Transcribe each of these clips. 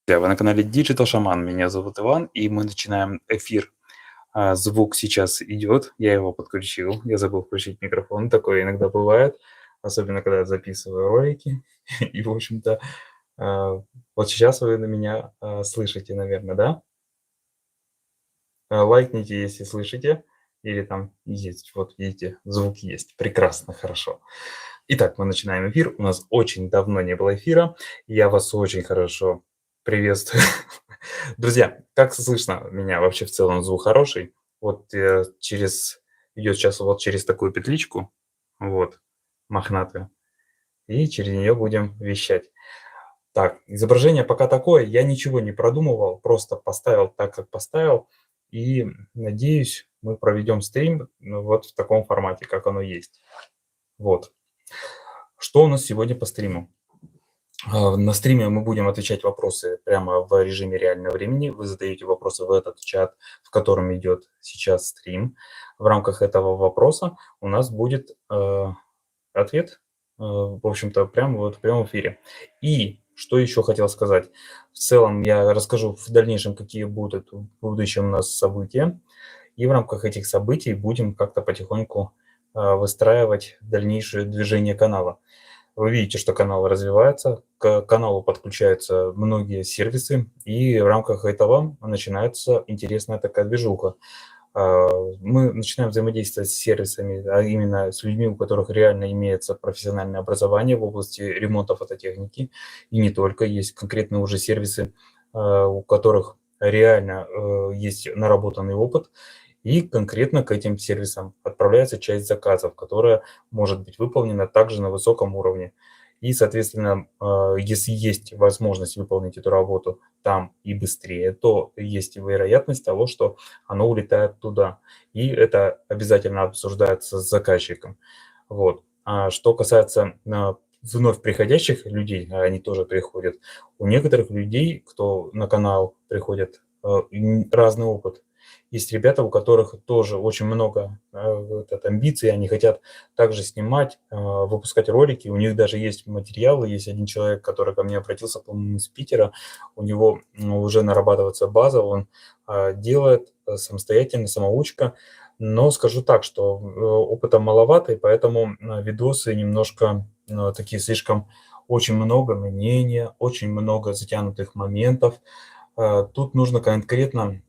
Вы на канале Digital Shaman. Меня зовут Иван, и мы начинаем эфир. Звук сейчас идет, я его подключил. Я забыл включить микрофон, такое иногда бывает, особенно когда я записываю ролики. И, в общем-то, вот сейчас вы на меня слышите, наверное, да? Лайкните, если слышите. Или там есть, вот видите, звук есть. Прекрасно, хорошо. Итак, мы начинаем эфир. У нас очень давно не было эфира. Я вас очень хорошо приветствую. Друзья, как слышно меня? Вообще в целом звук хороший. Вот идет сейчас вот через такую петличку, вот, мохнатую, и через нее будем вещать. Так, изображение пока такое, я ничего не продумывал, просто поставил так, как поставил, и надеюсь, мы проведем стрим вот в таком формате, как оно есть. Вот. Что у нас сегодня по стриму? На стриме мы будем отвечать вопросы прямо в режиме реального времени. Вы задаете вопросы в этот чат, в котором идет сейчас стрим. В рамках этого вопроса у нас будет ответ, в общем-то, прямо вот в прямом эфире. И что еще хотел сказать. В целом я расскажу в дальнейшем, какие будут в будущем у нас события. И в рамках этих событий будем как-то потихоньку выстраивать дальнейшее движение канала. Вы видите, что канал развивается, к каналу подключаются многие сервисы, и в рамках этого начинается интересная такая движуха. Мы начинаем взаимодействовать с сервисами, а именно с людьми, у которых реально имеется профессиональное образование в области ремонта фототехники, и не только. Есть конкретные уже сервисы, у которых реально есть наработанный опыт, и конкретно к этим сервисам отправляется часть заказов, которая может быть выполнена также на высоком уровне. И, соответственно, если есть возможность выполнить эту работу там и быстрее, то есть и вероятность того, что оно улетает туда. И это обязательно обсуждается с заказчиком. Вот. А что касается вновь приходящих людей, а они тоже приходят, у некоторых людей, кто на канал приходят, разный опыт. Есть ребята, у которых тоже очень много амбиций, они хотят также снимать, выпускать ролики. У них даже есть материалы. Есть один человек, который ко мне обратился, по-моему, из Питера. У него уже нарабатывается база, он делает самостоятельно, самоучка. Но скажу так, что опыта маловато, и поэтому видосы немножко такие слишком очень много мнения, очень много затянутых моментов. Тут нужно конкретно,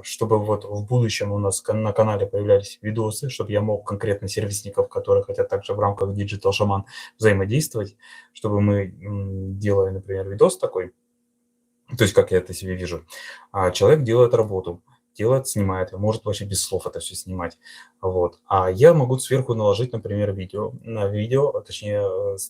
чтобы вот в будущем у нас на канале появлялись видосы, чтобы я мог конкретно сервисников, которые хотят также в рамках Digital Shaman взаимодействовать, чтобы мы, делая, например, видос такой, то есть как я это себе вижу, человек делает работу, снимает, может вообще без слов это все снимать. Вот. А я могу сверху наложить, например, точнее,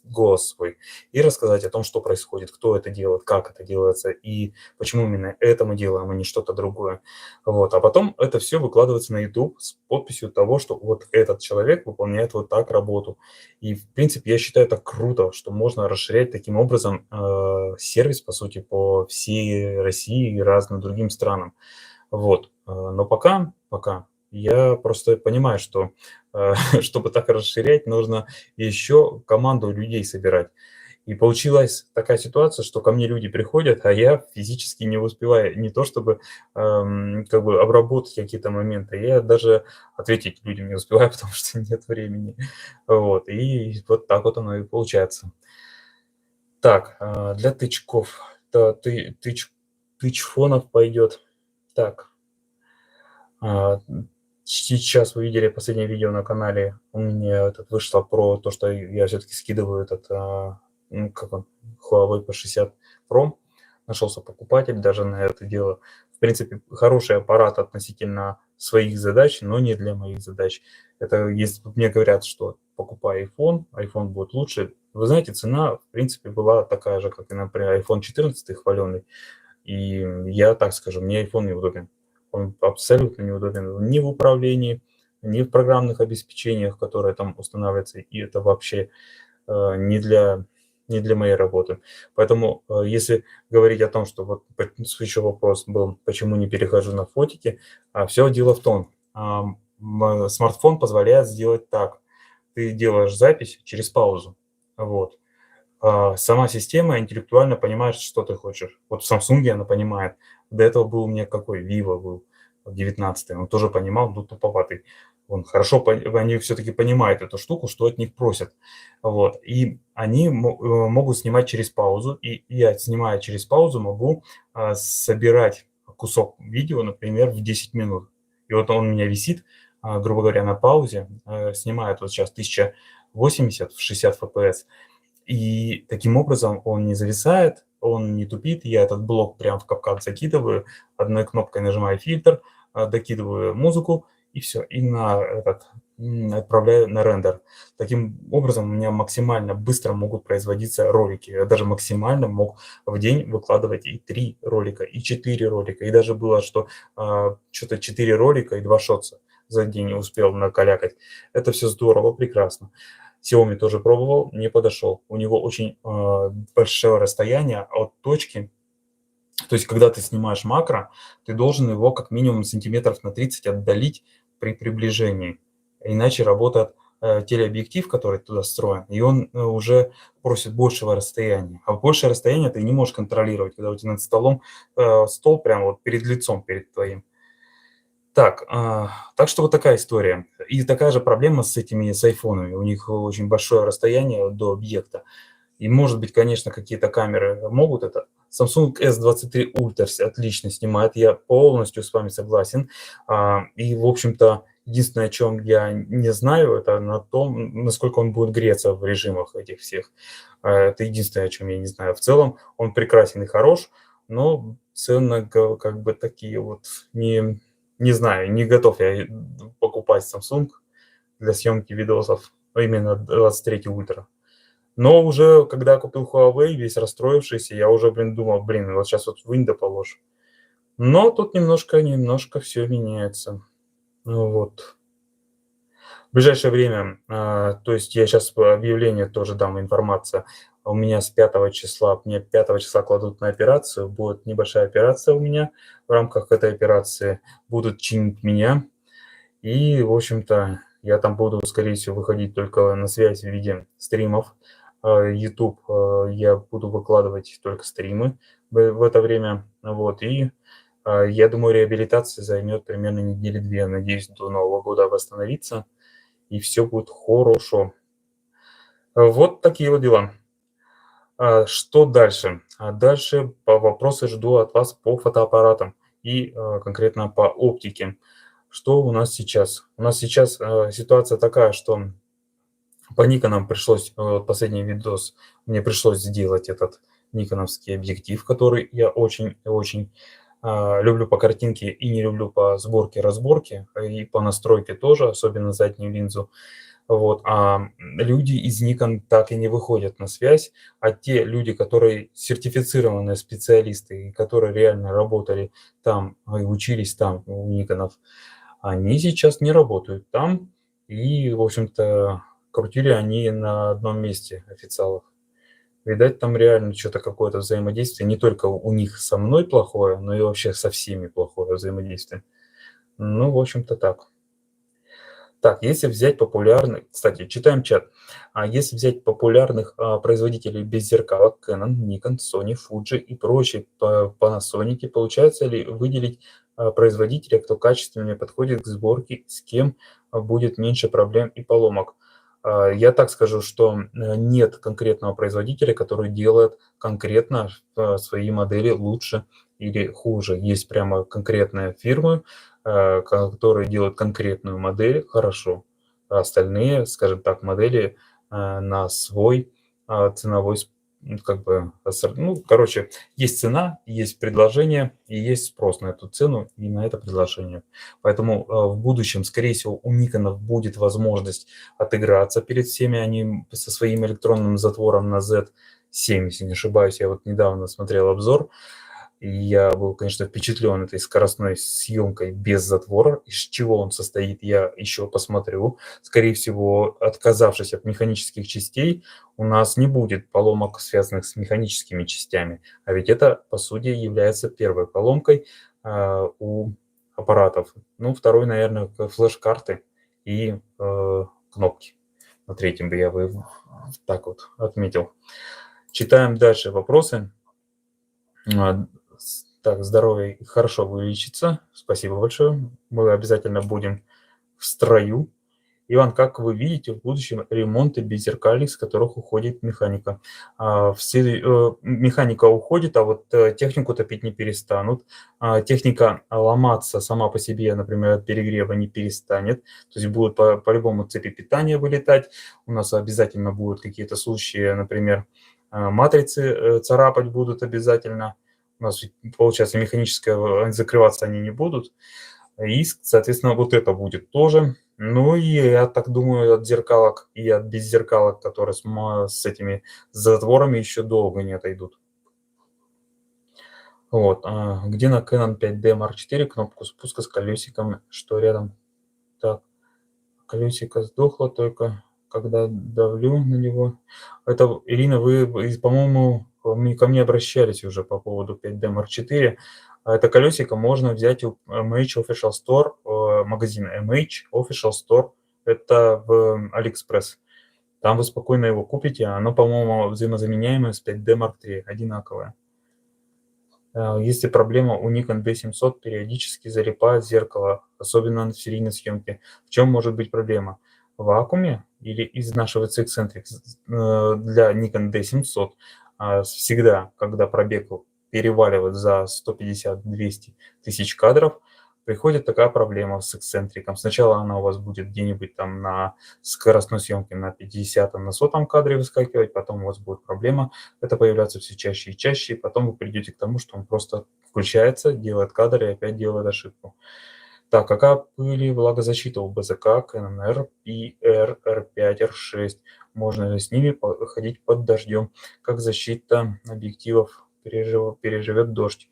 голос свой, и рассказать о том, что происходит, кто это делает, как это делается, и почему именно это мы делаем, а не что-то другое. Вот. А потом это все выкладывается на YouTube с подписью того, что вот этот человек выполняет вот так работу. И, в принципе, я считаю это круто, что можно расширять таким образом сервис, по сути, по всей России и разным другим странам. Вот. Но пока я просто понимаю, что чтобы так расширять, нужно еще команду людей собирать. И получилась такая ситуация, что ко мне люди приходят, а я физически не успеваю не то чтобы как бы обработать какие-то моменты, я даже ответить людям не успеваю, потому что нет времени. Вот. И вот так вот оно и получается. Так, для тычков. Да, тычфонов пойдет. Так, сейчас вы видели последнее видео на канале. У меня вышло про то, что я все-таки скидываю как он, Huawei P60 Pro. Нашелся покупатель даже на это дело. В принципе, хороший аппарат относительно своих задач, но не для моих задач. Это если мне говорят, что покупай iPhone будет лучше. Вы знаете, цена, в принципе, была такая же, как и, например, iPhone 14 хваленый. И я так скажу, мне iPhone неудобен. Он абсолютно неудобен ни в управлении, ни в программных обеспечениях, которые там устанавливаются, и это вообще не для моей работы. Поэтому, если говорить о том, что вот еще вопрос был, почему не перехожу на фотики, все дело в том, смартфон позволяет сделать так. Ты делаешь запись через паузу. Вот. сама система интеллектуально понимает, что ты хочешь. Вот в Samsung она понимает. До этого был у меня какой? Vivo был, 19-й. Он тоже понимал, но туповатый. Он хорошо, они все-таки понимают эту штуку, что от них просят. Вот. И они могут снимать через паузу. И я, снимая через паузу, могу собирать кусок видео, например, в 10 минут. И вот он у меня висит, грубо говоря, на паузе, снимает вот сейчас 1080 в 60 FPS. И таким образом он не зависает, он не тупит. Я этот блок прям в CapCut закидываю, одной кнопкой нажимаю фильтр, докидываю музыку и все, и отправляю на рендер. Таким образом у меня максимально быстро могут производиться ролики. Я даже максимально мог в день выкладывать и 3 ролика, и 4 ролика. И даже было, что что-то 4 ролика и 2 шотса за день успел накалякать. Это все здорово, прекрасно. Xiaomi тоже пробовал, не подошел. У него очень большое расстояние от точки. То есть, когда ты снимаешь макро, ты должен его как минимум сантиметров на 30 отдалить при приближении. Иначе работает телеобъектив, который туда встроен, и он уже просит большего расстояния. А большее расстояние ты не можешь контролировать, когда у тебя над столом стол прямо вот перед лицом, перед твоим. Так, так что вот такая история. И такая же проблема с айфонами. У них очень большое расстояние до объекта. И, может быть, конечно, какие-то камеры могут это. Samsung S23 Ultra отлично снимает, я полностью с вами согласен. И, в общем-то, единственное, о чем я не знаю, это на том, насколько он будет греться в режимах этих всех. Это единственное, о чем я не знаю. В целом он прекрасен и хорош, но цены как бы такие вот не знаю, не готов я покупать Samsung для съемки видосов, а именно 23 Ultra. Но уже когда купил Huawei, весь расстроившийся, я уже, думал, вот сейчас вот вынь да положь. Но тут немножко все меняется. Ну вот. В ближайшее время, то есть я сейчас по объявлению тоже дам информация. У меня с 5 числа, мне 5 числа кладут на операцию, будет небольшая операция у меня. В рамках этой операции будут чинить меня. И, в общем-то, я там буду, скорее всего, выходить только на связь в виде стримов. YouTube я буду выкладывать только стримы в это время. Вот. И я думаю, реабилитация займет примерно недели 2. Надеюсь, до Нового года восстановиться, и все будет хорошо. Вот такие вот дела. Что дальше? Дальше по вопросы жду от вас по фотоаппаратам и конкретно по оптике. Что у нас сейчас? У нас сейчас ситуация такая, что по никонам пришлось, последний видос, мне пришлось сделать этот никоновский объектив, который я очень-очень люблю по картинке и не люблю по сборке-разборке, и по настройке тоже, особенно заднюю линзу. Вот, люди из Nikon так и не выходят на связь, а те люди, которые сертифицированные специалисты, и которые реально работали там и учились там у Никонов, они сейчас не работают там. И, в общем-то, крутили они на одном месте официалов. Видать, там реально что-то какое-то взаимодействие. Не только у них со мной плохое, но и вообще со всеми плохое взаимодействие. Ну, в общем-то, так. Так, если взять популярных, кстати, читаем чат. Если взять популярных производителей беззеркалок, Canon, Nikon, Sony, Fuji и прочие Panasonic, получается ли выделить производителя, кто качественнее подходит к сборке, с кем будет меньше проблем и поломок? Я так скажу, что нет конкретного производителя, который делает конкретно свои модели лучше или хуже. Есть прямо конкретные фирмы, которые делают конкретную модель хорошо, а остальные, скажем так, модели на свой ценовой, как бы, ну, короче, есть цена, есть предложение и есть спрос на эту цену и на это предложение. Поэтому в будущем, скорее всего, у Никонов будет возможность отыграться перед всеми, они со своим электронным затвором на Z7, если не ошибаюсь, я вот недавно смотрел обзор, и я был, конечно, впечатлен этой скоростной съемкой без затвора. Из чего он состоит, я еще посмотрю. Скорее всего, отказавшись от механических частей, у нас не будет поломок, связанных с механическими частями. А ведь это, по сути, является первой поломкой у аппаратов. Ну, второй, наверное, флеш-карты и кнопки. На третьем бы я бы так вот отметил. Читаем дальше вопросы. Так, здоровье хорошо вылечится. Спасибо большое. Мы обязательно будем в строю. Иван, как вы видите в будущем ремонты беззеркальных, с которых уходит механика? Механика уходит, а вот технику топить не перестанут. Техника ломаться сама по себе, например, от перегрева не перестанет. То есть будут по-любому цепи питания вылетать. У нас обязательно будут какие-то случаи, например, матрицы царапать будут обязательно. У нас, получается, механическое закрываться они не будут. И, соответственно, вот это будет тоже. Ну и я так думаю, от зеркалок и от беззеркалок, которые с этими затворами еще долго не отойдут. Вот. Где на Canon 5D Mark IV кнопку спуска с колесиком, что рядом? Так, колесико сдохло только, когда давлю на него. Это, Ирина, вы, по-моему, ко мне обращались уже по поводу 5D Mark IV. Это колесико можно взять у MH Official Store, магазин MH Official Store, это в AliExpress. Там вы спокойно его купите, оно, по-моему, взаимозаменяемое с 5D Mark III, одинаковое. Если проблема у Nikon D700, периодически залипает зеркало, особенно на серийной съемке. В чем может быть проблема? В вакууме или изнашивается эксцентрик? Для Nikon D700 всегда, когда пробег переваливает за 150-200 тысяч кадров, приходит такая проблема с эксцентриком. Сначала она у вас будет где-нибудь там на скоростной съемке на 50-м, на 100-м кадре выскакивать, потом у вас будет проблема, это появляется все чаще и чаще, и потом вы придете к тому, что он просто включается, делает кадр и опять делает ошибку. Так, какая пыль и влагозащита у БЗК Canon R, PR, R5, R6? Можно ли с ними ходить под дождем? Как защита объективов переживет дождь?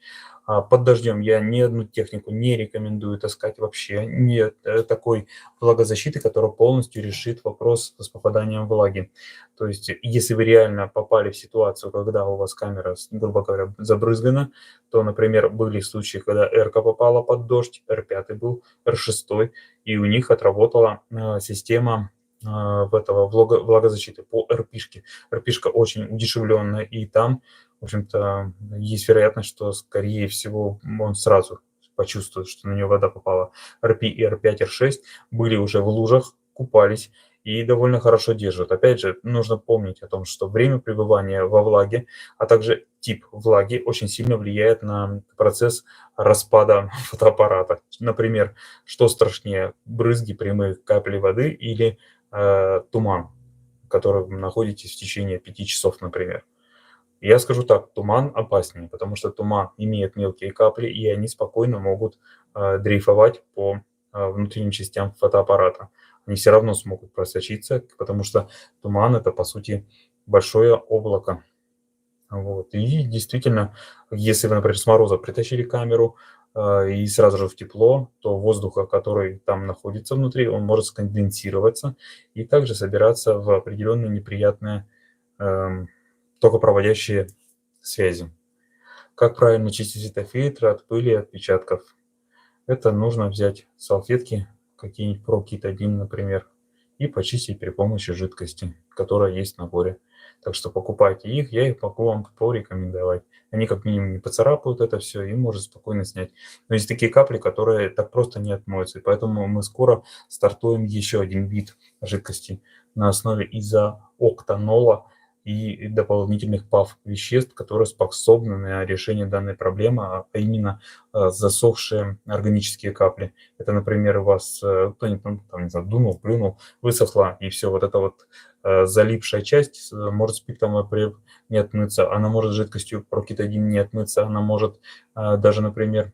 Под дождем я ни одну технику не рекомендую таскать вообще. Нет такой влагозащиты, которая полностью решит вопрос с попаданием влаги. То есть, если вы реально попали в ситуацию, когда у вас камера, грубо говоря, забрызгана, то, например, были случаи, когда R-ка попала под дождь, R5 был, R6, и у них отработала система влагозащиты по RP-шке. RP-шка очень удешевленная, и там, в общем-то, есть вероятность, что, скорее всего, он сразу почувствует, что на него вода попала. RP и R5, R6 были уже в лужах, купались и довольно хорошо держат. Опять же, нужно помнить о том, что время пребывания во влаге, а также тип влаги очень сильно влияет на процесс распада фотоаппарата. Например, что страшнее, брызги, прямые капли воды или туман, который вы находитесь в течение 5 часов, например. Я скажу так, туман опаснее, потому что туман имеет мелкие капли, и они спокойно могут дрейфовать по внутренним частям фотоаппарата. Они все равно смогут просочиться, потому что туман – это, по сути, большое облако. Вот. И действительно, если вы, например, с мороза притащили камеру и сразу же в тепло, то воздуха, который там находится внутри, он может сконденсироваться и также собираться в определенные неприятные токопроводящие связи. Как правильно чистить светофильтры от пыли и отпечатков? Это нужно взять салфетки, какие-нибудь ProKit-1, например, и почистить при помощи жидкости, которая есть в наборе. Так что покупайте их, я их могу вам порекомендовать. Они как минимум не поцарапают это все и можно спокойно снять. Но есть такие капли, которые так просто не отмоются, и поэтому мы скоро стартуем еще один вид жидкости на основе изооктанола и дополнительных ПАВ-веществ, которые способны на решение данной проблемы, а именно засохшие органические капли. Это, например, у вас кто-нибудь там, не знаю, дунул, плюнул, высохла, и все, вот эта вот залипшая часть может спиртом не отмыться, она может жидкостью ProKit-1 не отмыться, она может даже, например,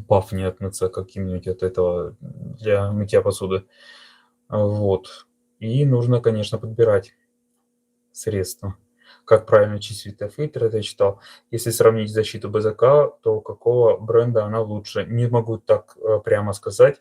ПАВ не отмыться каким-нибудь от этого для мытья посуды. Вот. И нужно, конечно, подбирать средства. Как правильно чистить светофильтр, это я читал. Если сравнить защиту БЗК, то у какого бренда она лучше? Не могу так прямо сказать,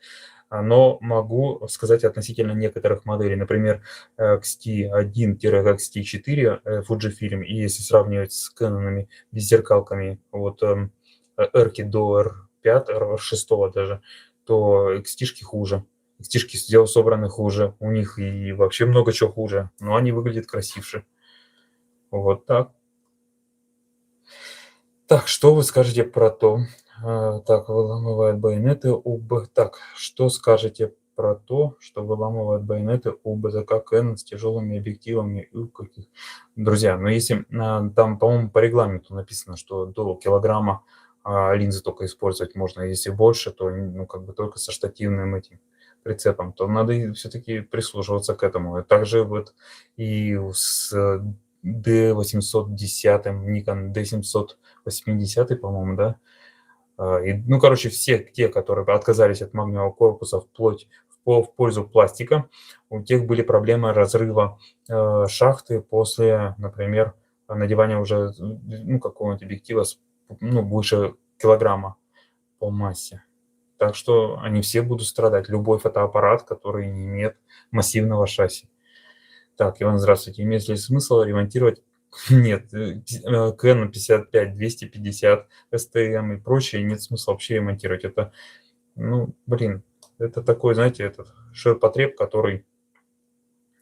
но могу сказать относительно некоторых моделей. Например, X-T1-XT4 Fujifilm, и если сравнивать с Canon беззеркалками от R до R5, R6 даже, то XT-шки хуже. XT-шки собраны хуже, у них и вообще много чего хуже, но они выглядят красивше. Вот так. Так, что вы скажете про то, так, выламывает байонеты у так, что скажете про то, что выламывают байонеты у БЗК Canon с тяжелыми объективами и у каких? Друзья, ну если, там, по-моему, по регламенту написано, что до килограмма, линзы только использовать можно, если больше, то, ну, как бы только со штативным этим прицепом, то надо все-таки прислушиваться к этому. И также вот и с D810, Nikon D780, по-моему, да? Ну, короче, все те, которые отказались от магниевого корпуса вплоть в пользу пластика, у тех были проблемы разрыва шахты после, например, надевания уже ну, какого-нибудь объектива ну, выше килограмма по массе. Так что они все будут страдать. Любой фотоаппарат, который не имеет массивного шасси. Так, Иван, здравствуйте. Имеет ли смысл ремонтировать? Нет, Canon 55, 250, STM и прочее нет смысла вообще ремонтировать. Это, ну, блин, это такой, знаете, этот ширпотреб, который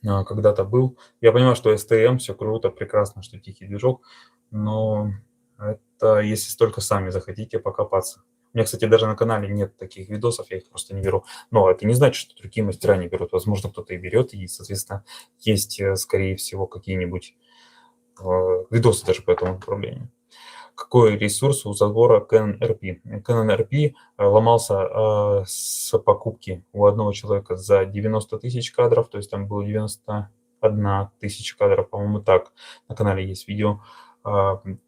когда-то был. Я понимаю, что STM все круто, прекрасно, что тихий движок, но это если только сами захотите покопаться. У меня, кстати, даже на канале нет таких видосов, я их просто не беру. Но это не значит, что другие мастера не берут. Возможно, кто-то и берет, и, соответственно, есть, скорее всего, какие-нибудь видосы даже по этому направлению. Какой ресурс у забора Canon RP? Canon RP ломался с покупки у одного человека за 90 тысяч кадров, то есть там было 91 тысяча кадров, по-моему, так. На канале есть видео.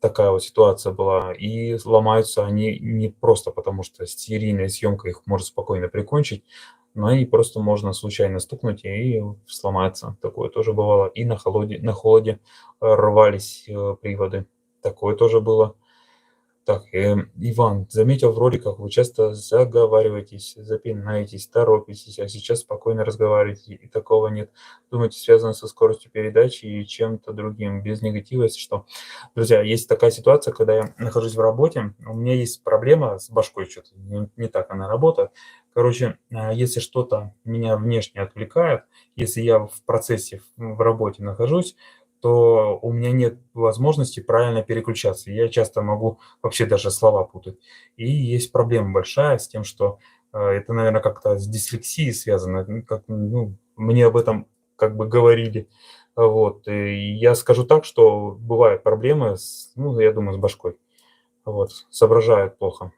Такая вот ситуация была. И ломаются они не просто потому, что серийная съемка их может спокойно прикончить, но и просто можно случайно стукнуть и сломаться. Такое тоже бывало. И на холоде рвались приводы. Такое тоже было. Так, Иван, заметил в роликах, вы часто заговариваетесь, запинаетесь, торопитесь, а сейчас спокойно разговариваете, и такого нет. Думаете, связано со скоростью передачи и чем-то другим, без негатива, если что. Друзья, есть такая ситуация, когда я нахожусь в работе, у меня есть проблема с башкой, что-то не так она работает. Короче, если что-то меня внешне отвлекает, если я в процессе, в работе нахожусь, то у меня нет возможности правильно переключаться. Я часто могу вообще даже слова путать. И есть проблема большая с тем, что это, наверное, как-то с дислексией связано. Как, ну, мне об этом как бы говорили. Вот. И я скажу так, что бывают проблемы, ну, я думаю, с башкой. Вот. Соображают плохо.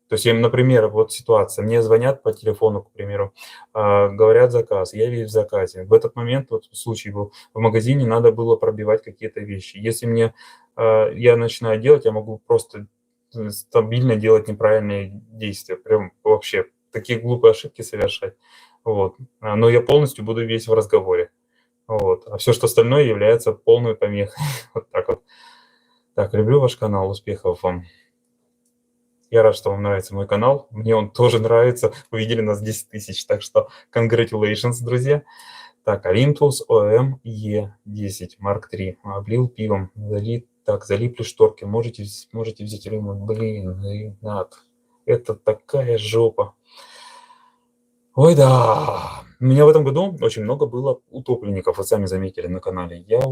То есть, например, вот ситуация, мне звонят по телефону, к примеру, говорят заказ, я весь в заказе. В этот момент, вот случай был, в магазине надо было пробивать какие-то вещи. Если я начинаю делать, я могу просто стабильно делать неправильные действия, прям вообще такие глупые ошибки совершать. Вот. Но я полностью буду весь в разговоре. Вот. А все, что остальное, является полной помехой. Вот так вот. Так, люблю ваш канал, успехов вам. Я рад, что вам нравится мой канал. Мне он тоже нравится. Увидели нас 10 тысяч, так что congratulations, друзья. Так, Olympus OM E10 Mark III. Облил пивом. Залипли шторки. Можете взять ремонт. Блин, Ренат, это такая жопа. Ой, да. У меня в этом году очень много было утопленников, вы сами заметили на канале. Я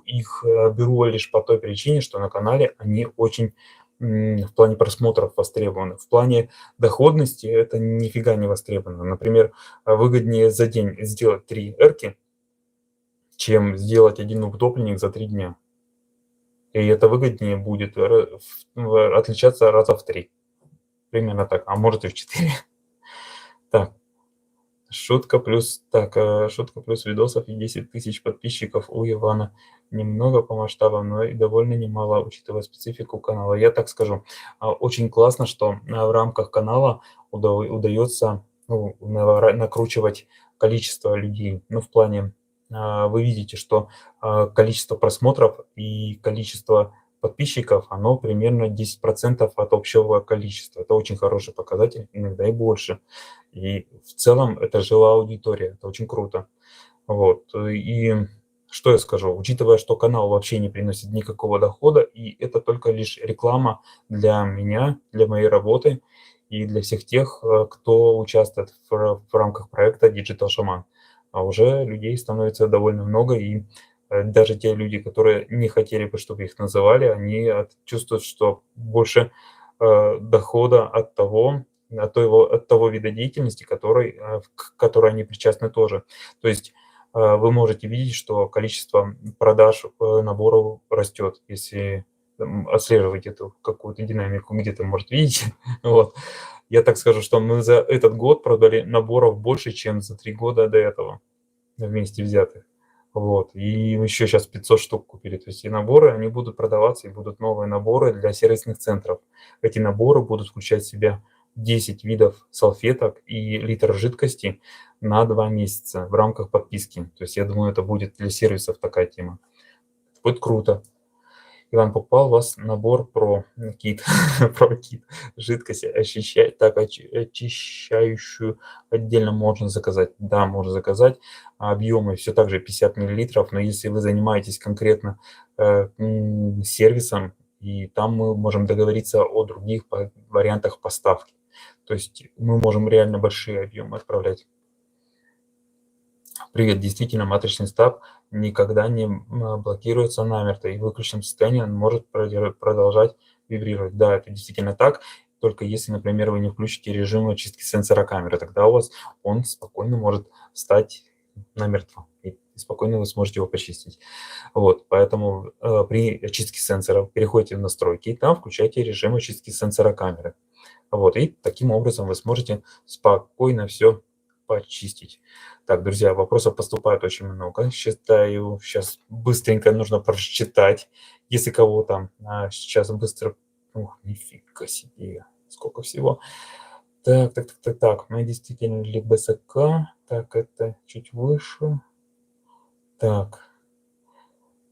их беру лишь по той причине, что на канале они очень в плане просмотров востребованы. В плане доходности это нифига не востребовано. Например, выгоднее за день сделать 3 эрки, чем сделать один утопленник за 3 дня. И это выгоднее будет отличаться раза в 3. Примерно так, а может и в 4. Так. Шутка плюс видосов и 10 тысяч подписчиков у Ивана. Немного по масштабам, но и довольно немало, учитывая специфику канала. Я так скажу, очень классно, что в рамках канала удается накручивать количество людей. Ну, в плане, вы видите, что количество просмотров и количество подписчиков, оно примерно 10% от общего количества. Это очень хороший показатель, иногда и больше. И в целом это живая аудитория, это очень круто. Вот. И что я скажу, учитывая, что канал вообще не приносит никакого дохода, и это только лишь реклама для меня, для моей работы и для всех тех, кто участвует в рамках проекта Digital Shaman. А уже людей становится довольно много, и Даже те люди, которые не хотели бы, чтобы их называли, они чувствуют, что больше дохода от того вида деятельности, к которой они причастны тоже. То есть вы можете видеть, что количество продаж наборов растет, если отслеживать эту какую-то динамику, где-то, может, видите. Вот. Я так скажу, что мы за этот год продали наборов больше, чем за 3 года до этого вместе взятых. Вот. И еще сейчас 500 штук купили. То есть и наборы, они будут продаваться, и будут новые наборы для сервисных центров. Эти наборы будут включать в себя 10 видов салфеток и литр жидкости на 2 месяца в рамках подписки. То есть я думаю, это будет для сервисов такая тема. Будет круто. Иван, покупал у вас набор про кит, про кит, жидкость очищающую отдельно можно заказать. Да, можно заказать. Объемы все так же 50 миллилитров, но если вы занимаетесь конкретно сервисом, и там мы можем договориться о других вариантах поставки. То есть мы можем реально большие объемы отправлять. Привет, действительно, матричный стаб никогда не блокируется намертво, и в выключенном состоянии он может продолжать вибрировать. Да, это действительно так, только если, например, вы не включите режим очистки сенсора камеры, тогда у вас он спокойно может стать намертво, и спокойно вы сможете его почистить. Вот, поэтому при очистке сенсора переходите в настройки, и там включайте режим очистки сенсора камеры. Вот, и таким образом вы сможете спокойно все почистить. Так, друзья, вопросов поступает очень много. Считаю, сейчас быстренько нужно прочитать. Если кого там сейчас быстро... Ух, нифига себе, сколько всего. Так. Мы действительно ли БСК. Так, это чуть выше. Так.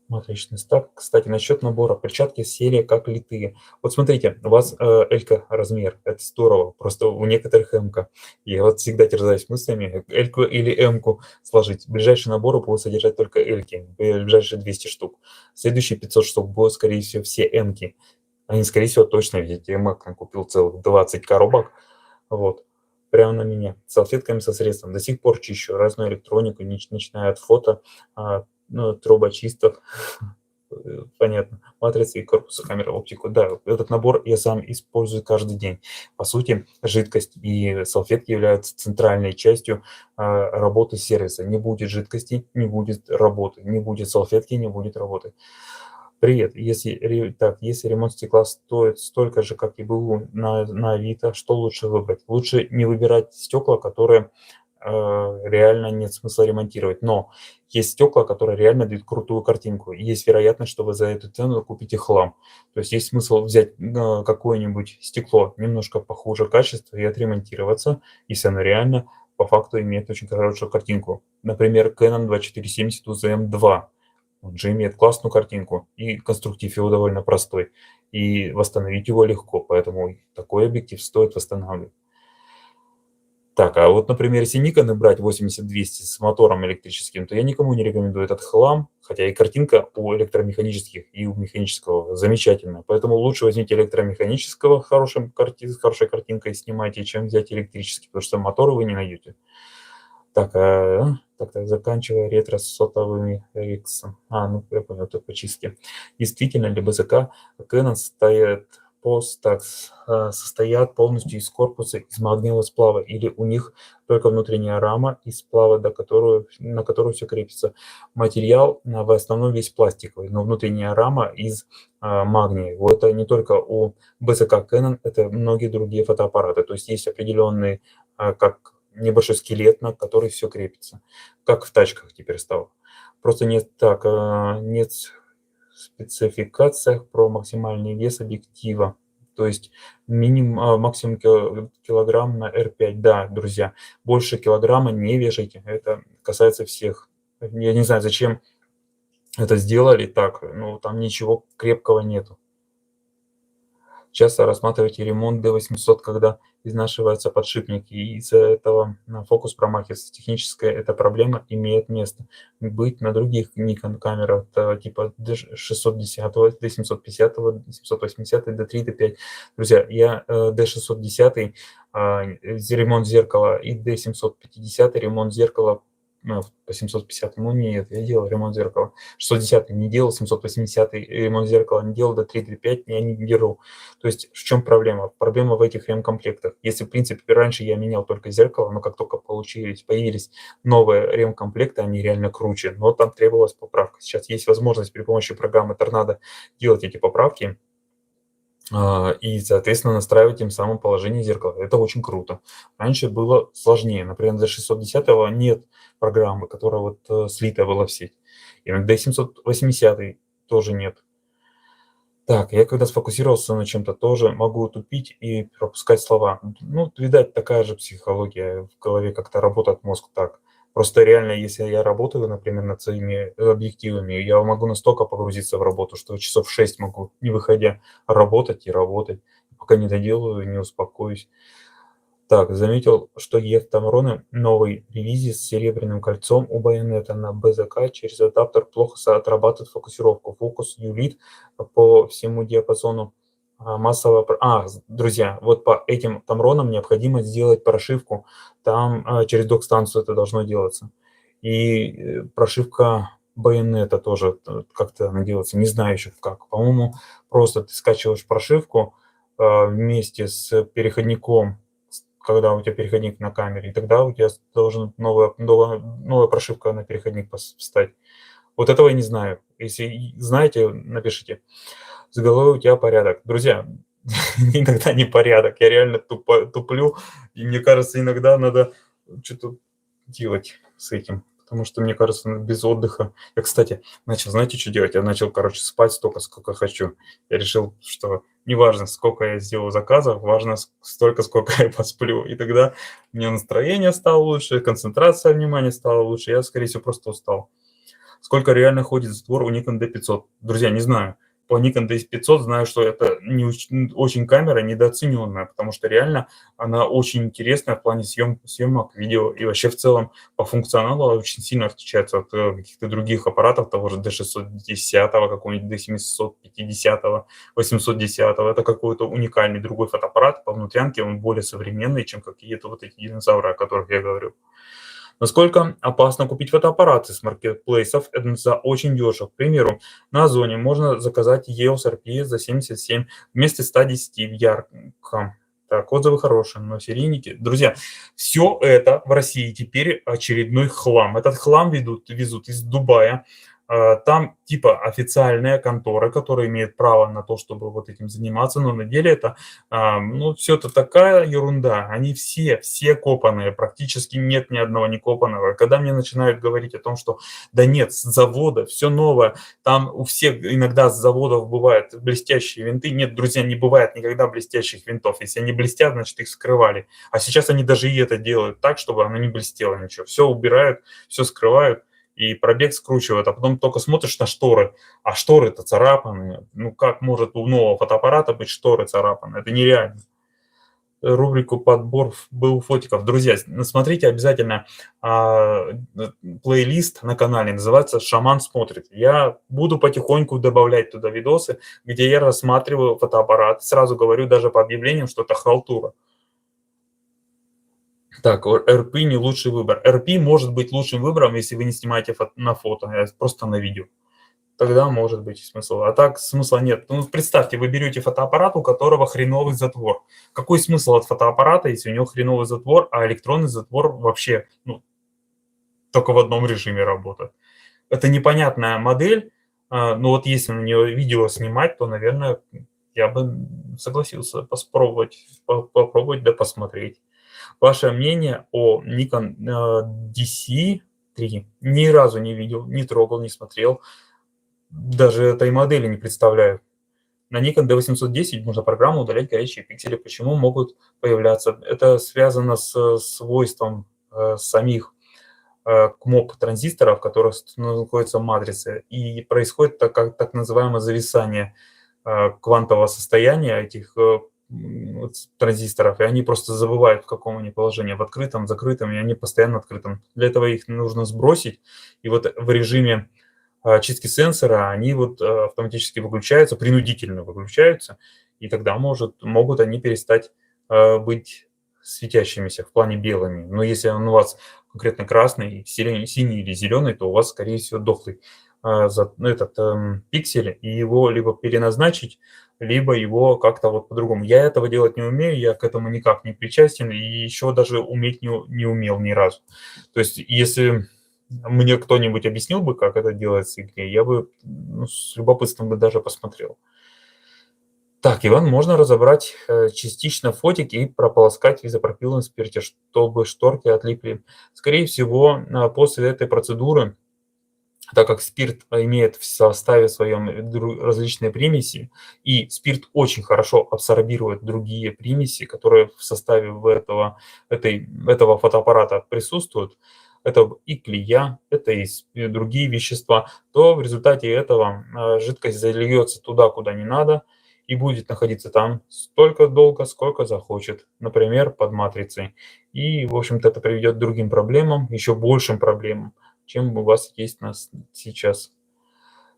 Матричный стак. Кстати, насчет набора перчатки серия как литые. Вот смотрите, у вас L-ка размер, это здорово, просто у некоторых M-ка. Я вот всегда терзаюсь мыслями, L-ку или M-ку сложить. Ближайшие наборы будут содержать только L-ки, ближайшие 200 штук. Следующие 500 штук будут, скорее всего, все M-ки. Они, скорее всего, точно видите. Я купил целых 20 коробок, вот, прямо на меня, с салфетками со средством. До сих пор чищу разную электронику, начиная от фото, трубочистов, понятно, матрицы и корпуса камеры, оптику. Да, этот набор я сам использую каждый день. По сути, жидкость и салфетки являются центральной частью работы сервиса. Не будет жидкости, не будет работы, не будет салфетки, не будет работы. Привет. Если ремонт стекла стоит столько же, как и БУ на Авито, что лучше выбрать? Лучше не выбирать стекла, которые реально нет смысла ремонтировать. Но есть стекла, которые реально дают крутую картинку. И есть вероятность, что вы за эту цену купите хлам. То есть есть смысл взять какое-нибудь стекло немножко похуже качества и отремонтироваться, если оно реально по факту имеет очень хорошую картинку. Например, Canon 2470 UZM-2. Он же имеет классную картинку, и конструктив его довольно простой, и восстановить его легко, поэтому такой объектив стоит восстанавливать. Так, а вот, например, если Nikon брать 80-200 с мотором электрическим, то я никому не рекомендую этот хлам, хотя и картинка у электромеханических, и у механического замечательная. Поэтому лучше возьмите электромеханического с хорошей картинкой снимайте, чем взять электрический, потому что моторы вы не найдете. Так, заканчивая ретро с сотовыми X. Я понял, это по чистке. Действительно ли БЗК Canon состоят полностью из корпуса из магниевого сплава, или у них только внутренняя рама из сплава, на которую все крепится. Материал в основном весь пластиковый, но внутренняя рама из магния. Вот это не только у БЗК Canon, это многие другие фотоаппараты. То есть есть определенные, как небольшой скелет, на который все крепится, как в тачках теперь стало. Просто нет в спецификациях про максимальный вес объектива, то есть максимум килограмм на R5. Да, друзья, больше килограмма не вешайте, это касается всех. Я не знаю, зачем это сделали так, но там ничего крепкого нету. Часто рассматривайте ремонт D800, когда изнашиваются подшипники, и из-за этого фокус промахивается. Техническая эта проблема имеет место быть на других Nikon камерах, типа D610, D750, D780, D3, D5. Друзья, я D610 ремонт зеркала и D750 ремонт зеркала ну, по 750, ну нет, я делал ремонт зеркала. 610 не делал, 780 ремонт зеркала не делал, до 335 я не держу. То есть в чем проблема? Проблема в этих ремкомплектах. Если, в принципе, раньше я менял только зеркало, но как только появились новые ремкомплекты, они реально круче, но там требовалась поправка. Сейчас есть возможность при помощи программы Торнадо делать эти поправки, и, соответственно, настраивать тем самым положение зеркала. Это очень круто. Раньше было сложнее. Например, для 610 нет программы, которая вот слита была в сеть. Иногда и 780 тоже нет. Так, я когда сфокусировался на чем-то, тоже могу тупить и пропускать слова. Ну, видать, такая же психология в голове, как-то работает мозг так. Просто реально, если я работаю, например, над своими объективами, я могу настолько погрузиться в работу, что часов 6 могу, не выходя, работать и работать, пока не доделаю, не успокоюсь. Так, заметил, что Евтамроны новой ревизии с серебряным кольцом у байонета на БЗК через адаптер плохо отрабатывает фокусировку. Фокус юлит по всему диапазону массового... друзья, вот по этим тамронам необходимо сделать прошивку. Там через док-станцию это должно делаться. И прошивка байонета тоже как-то она делается. Не знаю еще как. По-моему, просто ты скачиваешь прошивку вместе с переходником, когда у тебя переходник на камере, и тогда у тебя должен новая прошивка на переходник встать. Вот этого я не знаю. Если знаете, напишите. С головой у тебя порядок. Друзья, иногда не порядок. Я реально туплю, и мне кажется, иногда надо что-то делать с этим. Потому что, мне кажется, без отдыха... Я, кстати, начал, знаете, что делать? Я начал, спать столько, сколько хочу. Я решил, что неважно, сколько я сделал заказов, важно столько, сколько я посплю. И тогда у меня настроение стало лучше, концентрация внимания стала лучше. Я, скорее всего, просто устал. Сколько реально ходит затвор у Nikon D500? Друзья, не знаю. По Nikon D500 знаю, что это не очень камера недооцененная, потому что реально она очень интересная в плане съемок видео и вообще в целом по функционалу очень сильно отличается от каких-то других аппаратов, того же D610, какого-нибудь D750, 810. Это какой-то уникальный другой фотоаппарат. По внутрянке он более современный, чем какие-то вот эти динозавры, о которых я говорю. Насколько опасно купить фотоаппараты с маркетплейсов за очень дешево. К примеру, на Озоне можно заказать EOS RP за 77 вместо 110 в ярком. Так, отзывы хорошие, но серийники. Друзья, все это в России теперь очередной хлам. Этот хлам везут из Дубая. Там типа официальная контора, которая имеет право на то, чтобы вот этим заниматься, но на деле это, ну, все это такая ерунда. Они все копанные, практически нет ни одного не копанного. Когда мне начинают говорить о том, что да нет, с завода, все новое, там у всех иногда с заводов бывают блестящие винты. Нет, друзья, не бывает никогда блестящих винтов. Если они блестят, значит их скрывали. А сейчас они даже и это делают так, чтобы оно не блестело ничего. Все убирают, все скрывают. И пробег скручивает, а потом только смотришь на шторы, а шторы-то царапаны. Ну как может у нового фотоаппарата быть шторы царапаны? Это нереально. Рубрику «Подбор был фотиков». Друзья, смотрите обязательно плейлист на канале, называется «Шаман смотрит». Я буду потихоньку добавлять туда видосы, где я рассматриваю фотоаппарат. Сразу говорю даже по объявлениям, что это халтура. Так, RP не лучший выбор. RP может быть лучшим выбором, если вы не снимаете на фото, а просто на видео. Тогда может быть смысл. А так смысла нет. Ну, представьте, вы берете фотоаппарат, у которого хреновый затвор. Какой смысл от фотоаппарата, если у него хреновый затвор, а электронный затвор вообще только в одном режиме работает? Это непонятная модель, но вот если на нее видео снимать, то, наверное, я бы согласился попробовать да посмотреть. Ваше мнение о Nikon DC3? Ни разу не видел, не трогал, не смотрел. Даже этой модели не представляю. На Nikon D810 можно программу удалять горячие пиксели. Почему могут появляться? Это связано с свойством самих КМОП-транзисторов, в которых находятся матрицы. И происходит так называемое зависание квантового состояния этих транзисторов, и они просто забывают, в каком они положении, в открытом, закрытом, и они постоянно открытом. Для этого их нужно сбросить, и вот в режиме чистки сенсора они вот автоматически выключаются, принудительно выключаются, и тогда могут они перестать быть светящимися в плане белыми. Но если он у вас конкретно красный, синий или зеленый, то у вас, скорее всего, дохлый пиксель, и его либо переназначить, либо его как-то вот по-другому. Я этого делать не умею, я к этому никак не причастен, и еще даже уметь не умел ни разу. То есть если мне кто-нибудь объяснил бы, как это делается в игре, я бы с любопытством бы даже посмотрел. Так, Иван, можно разобрать частично фотики и прополоскать в изопропиловом спирте, чтобы шторки отлипли. Скорее всего, после этой процедуры, так как спирт имеет в составе своем различные примеси, и спирт очень хорошо абсорбирует другие примеси, которые в составе этого фотоаппарата присутствуют, это и клея, это и другие вещества, то в результате этого жидкость зальется туда, куда не надо, и будет находиться там столько долго, сколько захочет, например, под матрицей. И, в общем-то, это приведет к другим проблемам, еще большим проблемам, чем у вас есть сейчас.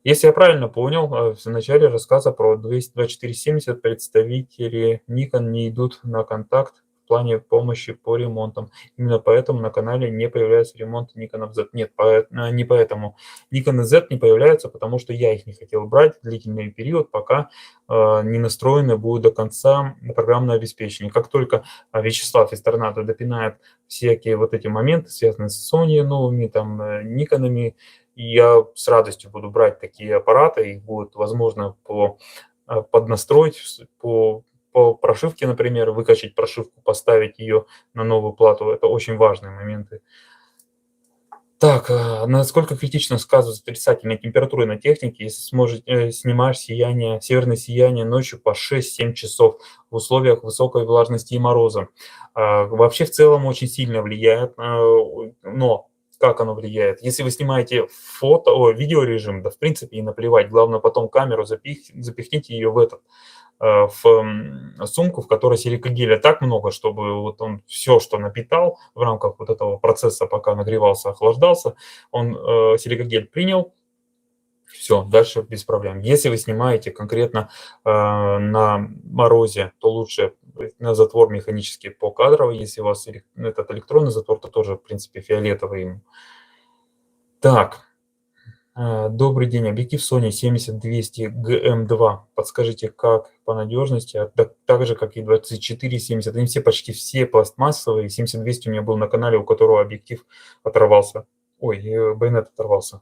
Если я правильно понял, в начале рассказа про 2470 представители Nikon не идут на контакт в плане помощи по ремонтам. Именно поэтому на канале не появляется ремонт Nikon Z. Нет, не поэтому. Nikon Z не появляется, потому что я их не хотел брать длительный период, пока не настроены будут до конца программное обеспечение. Как только Вячеслав из Торнадо допинает всякие вот эти моменты, связанные с Sony новыми, там, Никонами, и я с радостью буду брать такие аппараты, их будет возможно поднастроить по прошивке, например, выкачать прошивку, поставить ее на новую плату. Это очень важные моменты. Так, насколько критично сказывается отрицательная температура на технике, если снимаешь северное сияние ночью по 6-7 часов в условиях высокой влажности и мороза? Вообще в целом очень сильно влияет, но как оно влияет? Если вы снимаете видеорежим, да в принципе и наплевать, главное потом камеру запихните ее в сумку, в которой силикагеля так много, чтобы вот он все, что напитал в рамках вот этого процесса, пока нагревался, охлаждался, он силикагель принял, все, дальше без проблем. Если вы снимаете конкретно на морозе, то лучше на затвор механический покадрово. Если у вас этот электронный затвор, то тоже, в принципе, фиолетовый. Так. Добрый день. Объектив Sony 70-200 GM2. Подскажите, как по надежности, так же, как и 24-70. Они почти все пластмассовые. 70-200 у меня был на канале, у которого объектив оторвался. Ой, байонет оторвался.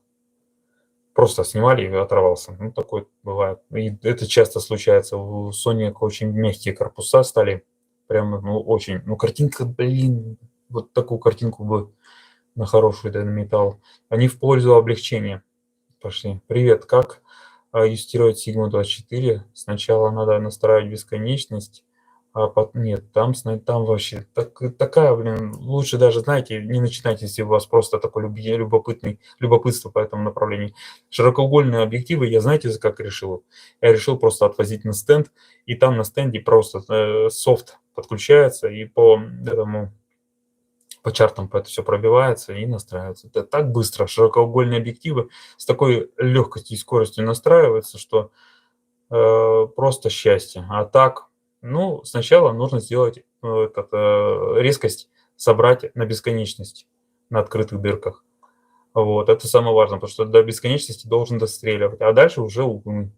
Просто снимали и оторвался. Ну, такое бывает. И это часто случается. У Sony очень мягкие корпуса стали. Прям, очень. Картинка, блин, вот такую картинку бы на хороший металл. Они в пользу облегчения. Пошли. Привет, как юстировать Sigma 24? Сначала надо настраивать бесконечность, нет, там вообще такая, блин, лучше даже, знаете, не начинайте, если у вас просто такое любопытство по этому направлению. Широкоугольные объективы я, знаете, как решил? Я решил просто отвозить на стенд, и там на стенде просто софт подключается, и по чартам это все пробивается и настраивается. Это так быстро. Широкоугольные объективы с такой легкостью и скоростью настраиваются, что просто счастье. А так, сначала нужно сделать резкость собрать на бесконечность на открытых дырках. Вот, это самое важное, потому что до бесконечности должен достреливать, а дальше уже углы.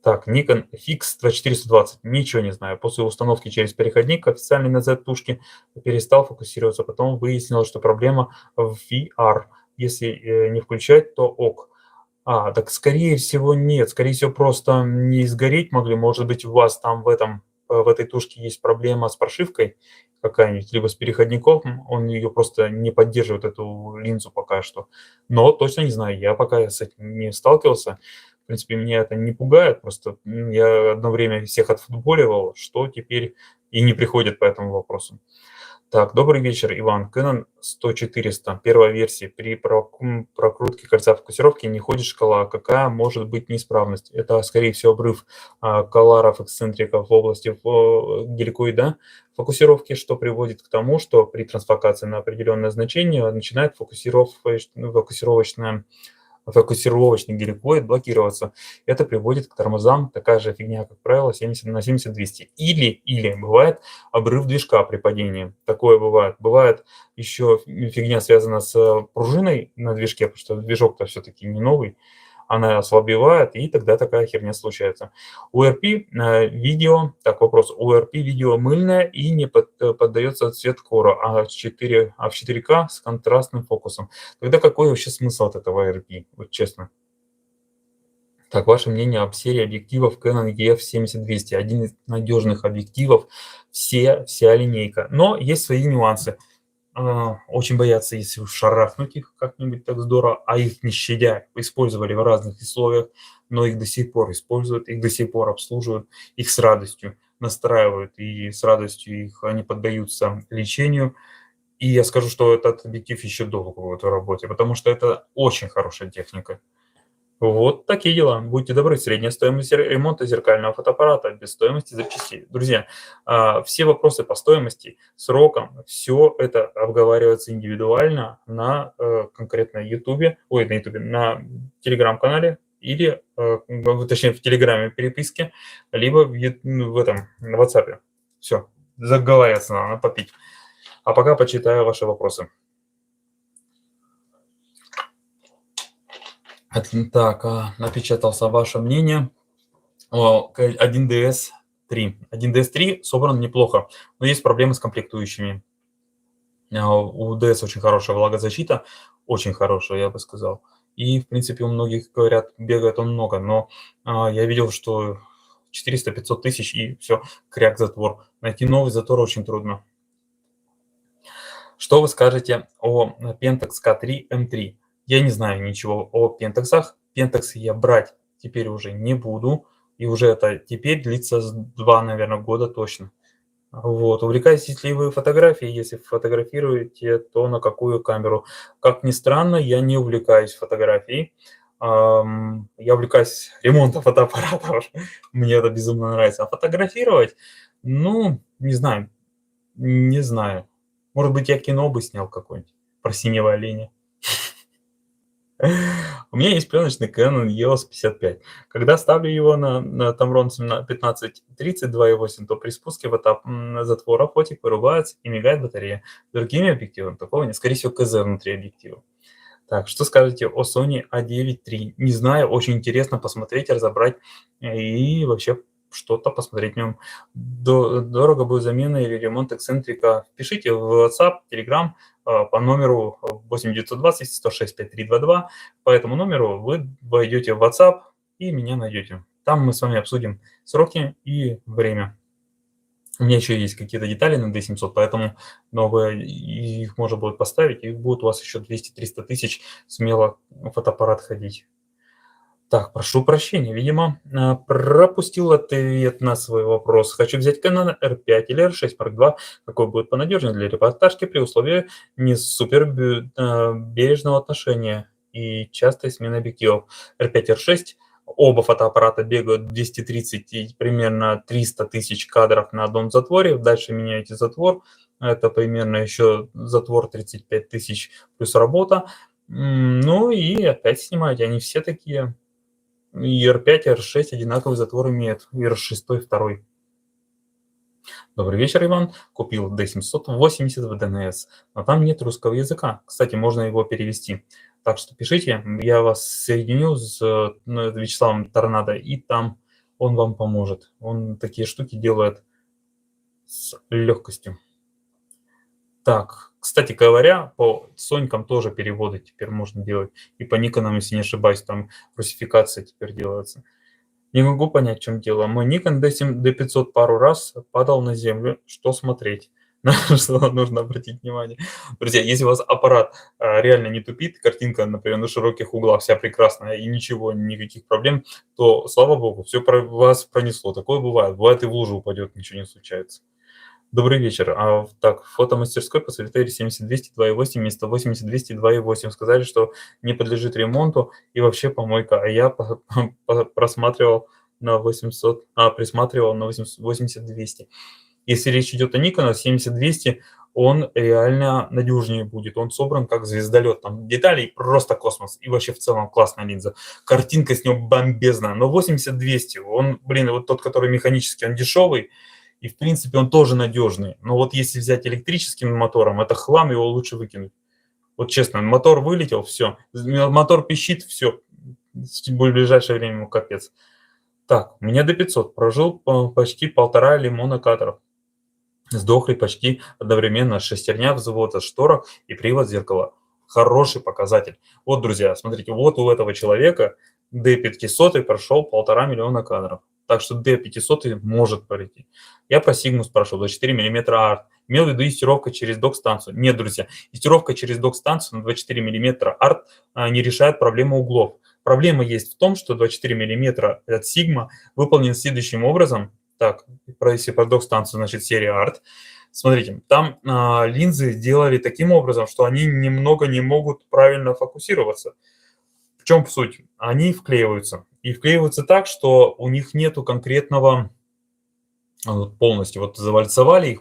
Так, Nikon Fix 2420, ничего не знаю. После установки через переходник официальный на Z-тушке перестал фокусироваться. Потом выяснилось, что проблема в VR. Если не включать, то ок. Так скорее всего нет. Скорее всего просто не сгореть могли. Может быть у вас там в этой тушке есть проблема с прошивкой какая-нибудь, либо с переходником. Он ее просто не поддерживает, эту линзу пока что. Но точно не знаю. Я пока с этим не сталкивался. В принципе, меня это не пугает, просто я одно время всех отфутболивал, что теперь и не приходит по этому вопросу. Так, добрый вечер, Иван. Canon 100-400, первая версия. При прокрутке кольца фокусировки не ходит шкала. Какая может быть неисправность? Это, скорее всего, обрыв коларов, эксцентриков в области геликоида фокусировки, что приводит к тому, что при трансфокации на определенное значение начинает фокусировочная фокусировочный геликоид блокироваться. Это приводит к тормозам, такая же фигня, как правило, 70 на 70-200. Или бывает обрыв движка при падении. Такое бывает. Бывает еще фигня связана с пружиной на движке, потому что движок-то все-таки не новый, она ослабевает, и тогда такая херня случается. УРП видео, так, вопрос, УРП видео мыльное и не поддается цвет кора, в 4К с контрастным фокусом. Тогда какой вообще смысл от этого УРП, вот честно? Так, ваше мнение об серии объективов Canon EF70-200. Один из надежных объективов, вся линейка. Но есть свои нюансы. Очень боятся, если уж шарахнуть их как-нибудь так здорово, а их не щадя использовали в разных условиях, но их до сих пор используют, их до сих пор обслуживают, их с радостью настраивают, и с радостью их они поддаются лечению. И я скажу, что этот объектив еще долго будет в работе, потому что это очень хорошая техника. Вот такие дела. Будьте добры, средняя стоимость ремонта зеркального фотоаппарата без стоимости запчастей. Друзья, все вопросы по стоимости, срокам, все это обговаривается индивидуально на конкретно Ютубе, на Телеграм-канале или, точнее, в Телеграме переписке, либо в WhatsApp. Все, заговариваться надо попить. А пока почитаю ваши вопросы. Так, напечатался ваше мнение. 1DS 3. 1DS 3 собран неплохо, но есть проблемы с комплектующими. У DS очень хорошая влагозащита, очень хорошая, я бы сказал. И, в принципе, у многих, говорят, бегает он много, но я видел, что 400-500 тысяч и все, кряк-затвор. Найти новый затвор очень трудно. Что вы скажете о Pentax K3 M3? Я не знаю ничего о Pentax'ах. Pentax я брать теперь уже не буду. И уже это теперь длится 2, наверное, года точно. Вот. Увлекаетесь ли вы фотографией? Если фотографируете, то на какую камеру? Как ни странно, я не увлекаюсь фотографией. Я увлекаюсь ремонтом фотоаппаратов. Мне это безумно нравится. А фотографировать? Ну, не знаю. Не знаю. Может быть, я кино бы снял какое-нибудь про синего оленя. У меня есть пленочный Canon EOS 55. Когда ставлю его на Tamron 1530 2.8, то при спуске в этап затвора фотик вырубается и мигает батарея. Другими объективами такого нет. Скорее всего, КЗ внутри объектива. Так, что скажете о Sony A9 III? Не знаю, очень интересно посмотреть, разобрать и вообще что-то посмотреть в нем. Дорого будет замена или ремонт эксцентрика? Пишите в WhatsApp, Telegram по номеру 8920 106 5322. По этому номеру вы войдете в WhatsApp и меня найдете. Там мы с вами обсудим сроки и время. У меня еще есть какие-то детали на D700, поэтому новые, их можно будет поставить, и будет у вас еще 200-300 тысяч смело фотоаппарат ходить. Так, прошу прощения, видимо, пропустил ответ на свой вопрос. Хочу взять Canon R5 или R6 Mark II, какой будет понадежнее для репортажки при условии не супер бережного отношения и частой смены объективов. R5, R6, оба фотоаппарата бегают 230 и примерно 300 тысяч кадров на одном затворе. Дальше меняете затвор, это примерно еще затвор 35 тысяч плюс работа. Ну и опять снимаете, они все такие. И R5, и R6 одинаковый затвор имеют, и R6 второй. Добрый вечер, Иван. Купил D780 в DNS, но там нет русского языка. Кстати, можно его перевести. Так что пишите, я вас соединю с Вячеславом Торнадо, и там он вам поможет. Он такие штуки делает с легкостью. Так, кстати говоря, по Сонькам тоже переводы теперь можно делать. И по Никонам, если не ошибаюсь, там русификация теперь делается. Не могу понять, в чем дело. Мой Nikon D500 пару раз падал на землю. Что смотреть? На что нужно обратить внимание. Друзья, если у вас аппарат реально не тупит, картинка, например, на широких углах вся прекрасная и ничего, никаких проблем, то, слава богу, все про вас пронесло. Такое бывает. Бывает и в лужу упадет, ничего не случается. Добрый вечер. Так, в фотомастерской посоветовали 70-200 2.8 вместо 80-200 2.8. Сказали, что не подлежит ремонту и вообще помойка. А я просматривал на 800, присматривал на 80-200. Если речь идет о Nikon 70-200, он реально надежнее будет. Он собран как звездолет. Там деталей просто космос. И вообще в целом классная линза. Картинка с него бомбезная. Но 80-200, он, блин, вот тот, который механический, он дешевый. И, в принципе, он тоже надежный. Но вот если взять электрическим мотором, это хлам, его лучше выкинуть. Вот честно, мотор вылетел, все. Мотор пищит, все. В ближайшее время ему капец. Так, у меня D500 прожил почти 1,5 лимона кадров. Сдохли почти одновременно шестерня взвода шторок и привод зеркала. Хороший показатель. Вот, друзья, смотрите, вот у этого человека D500 прошел 1,5 миллиона кадров. Так что D500 может пройти. Я про Sigma спрашивал, 24 мм арт. Имел в виду юстировка через док-станцию. Нет, друзья, юстировка через док-станцию на 24 мм арт не решает проблему углов. Проблема есть в том, что 24 мм от Sigma выполнен следующим образом. Так, если про док-станцию, значит, серия Art. Смотрите, там линзы делали таким образом, что они немного не могут правильно фокусироваться. В чем суть? Они вклеиваются. И вклеиваются так, что у них нету конкретного полностью. Вот завальцевали их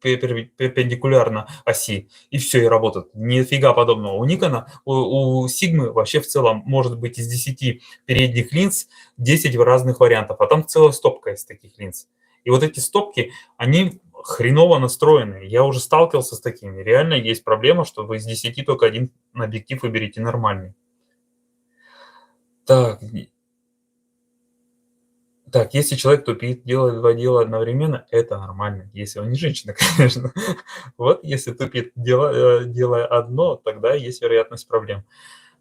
перпендикулярно оси, и все, и работает. Нифига подобного. У Никона, у Sigma вообще в целом может быть из 10 передних линз 10 разных вариантов, а там целая стопка из таких линз. И вот эти стопки, они хреново настроены. Я уже сталкивался с такими. Реально есть проблема, что вы из 10 только один объектив выберете нормальный. Так, так, если человек тупит, делает 2 дела одновременно, это нормально. Если он не женщина, конечно. Вот если тупит, делая одно, тогда есть вероятность проблем.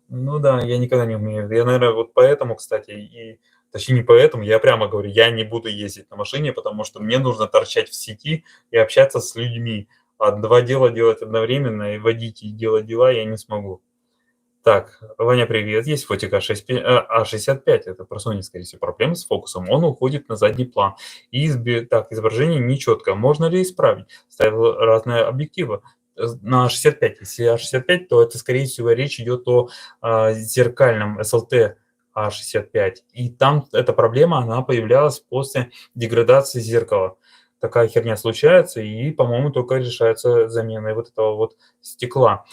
Ну да, я никогда не умею. Я, наверное, вот поэтому, кстати, и точнее не поэтому, я прямо говорю, я не буду ездить на машине, потому что мне нужно торчать в сети и общаться с людьми. А 2 дела делать одновременно и водить и делать дела я не смогу. Так, Ваня, привет. Есть фотик А65, это про Sony, скорее всего, проблемы с фокусом. Он уходит на задний план. И так, изображение нечетко. Можно ли исправить? Ставил разные объективы. На 65. Если А65, то это, скорее всего, речь идет о зеркальном SLT А65. И там эта проблема, она появлялась после деградации зеркала. Такая херня случается, и, по-моему, только решается заменой вот этого вот стекла.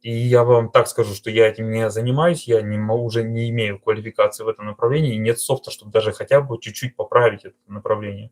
И я вам так скажу, что я этим не занимаюсь, я уже не имею квалификации в этом направлении, и нет софта, чтобы даже хотя бы чуть-чуть поправить это направление.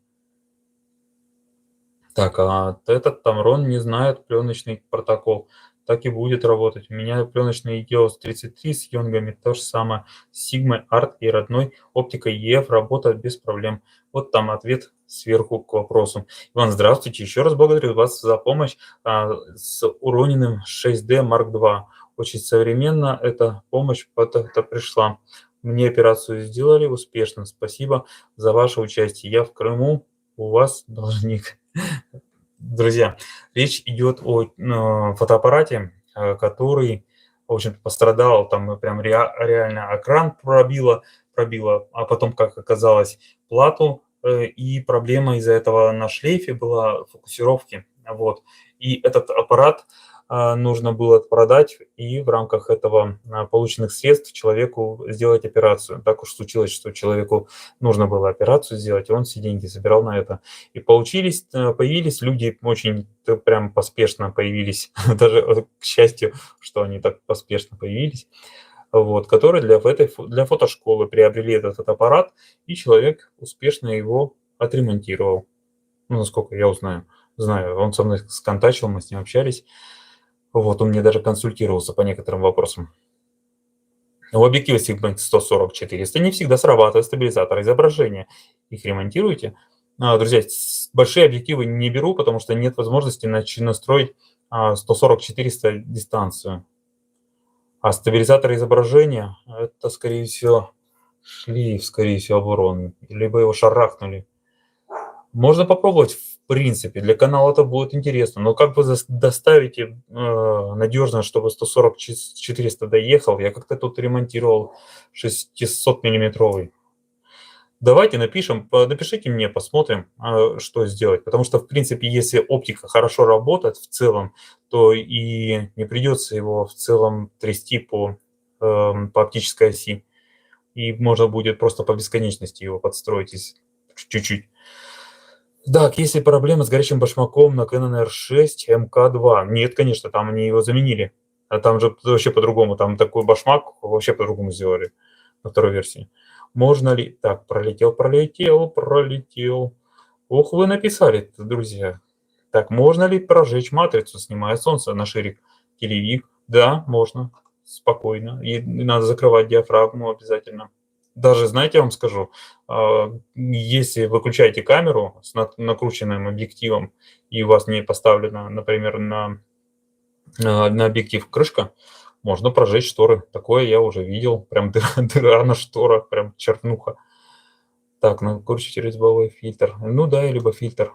Так, а этот Tamron не знает пленочный протокол. Так и будет работать. У меня пленочный EOS 33 с йонгами, то же самое. С Sigma, Art и родной оптикой EF работает без проблем. Вот там ответ сверху к вопросу. Иван, здравствуйте. Еще раз благодарю вас за помощь с уроненным 6D Mark II. Очень современно эта помощь пришла. Мне операцию сделали успешно. Спасибо за ваше участие. Я в Крыму, у вас должник. Друзья, речь идет о фотоаппарате, который, в общем-то, пострадал, там прям реально экран пробило, а потом, как оказалось, плату, и проблема из-за этого на шлейфе была фокусировки. Вот. И этот аппарат нужно было продать и в рамках этого полученных средств человеку сделать операцию. Так уж случилось, что человеку нужно было операцию сделать, и он все деньги собирал на это. И появились люди очень прям поспешно появились, даже к счастью, что они так поспешно появились, вот, которые для фотошколы приобрели этот фотоаппарат, и человек успешно его отремонтировал. Ну, насколько я знаю, он со мной сконтачил, мы с ним общались. Вот, он мне даже консультировался по некоторым вопросам. У объектива Sigma 140-400 не всегда срабатывает стабилизатор изображения. Их ремонтируете? Друзья, большие объективы не беру, потому что нет возможности настроить 140-400 дистанцию. А стабилизатор изображения – это, скорее всего, шлейф, скорее всего, оборон. Либо его шарахнули. Можно попробовать, в принципе, для канала это будет интересно, но как вы доставите надежно, чтобы 140-400 доехал? Я как-то тут ремонтировал 600-миллиметровый. Давайте напишите мне, посмотрим, что сделать. Потому что, в принципе, если оптика хорошо работает в целом, то и не придется его в целом трясти по оптической оси. И можно будет просто по бесконечности его подстроить чуть-чуть. Так, есть ли проблемы с горячим башмаком на Canon R6 MK2? Нет, конечно, там они его заменили. А там же вообще по-другому. Там такой башмак вообще по-другому сделали на второй версии. Можно ли... Так, пролетел. Ох, вы написали, друзья. Так, можно ли прожечь матрицу, снимая солнце на ширик телевик? Да, можно. Спокойно. И надо закрывать диафрагму обязательно. Даже, знаете, я вам скажу, если выключаете камеру с накрученным объективом, и у вас не поставлена, например, на объектив крышка, можно прожечь шторы. Такое я уже видел. Прям дыра, дыра на шторах, прям чернуха. Так, накручивайте резьбовой фильтр. Ну да, либо фильтр.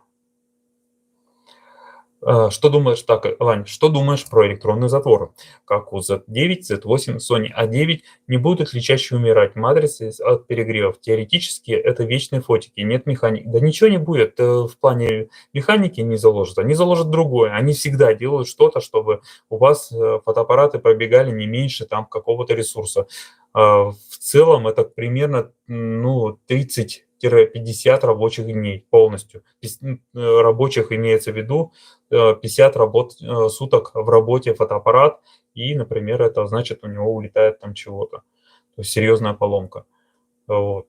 Что думаешь, так, Вань, что думаешь про электронные затворы? Как у Z9, Z8, Sony A9 не будут ли чаще умирать матрицы от перегревов? Теоретически это вечные фотики, нет механики. Да ничего не будет, в плане механики не заложат, они заложат другое. Они всегда делают что-то, чтобы у вас фотоаппараты пробегали не меньше там какого-то ресурса. В целом это примерно ну, 30-50 рабочих дней полностью. Рабочих имеется в виду 50 суток в работе фотоаппарат, и, например, это значит, у него улетает там чего-то. То есть серьезная поломка. Вот.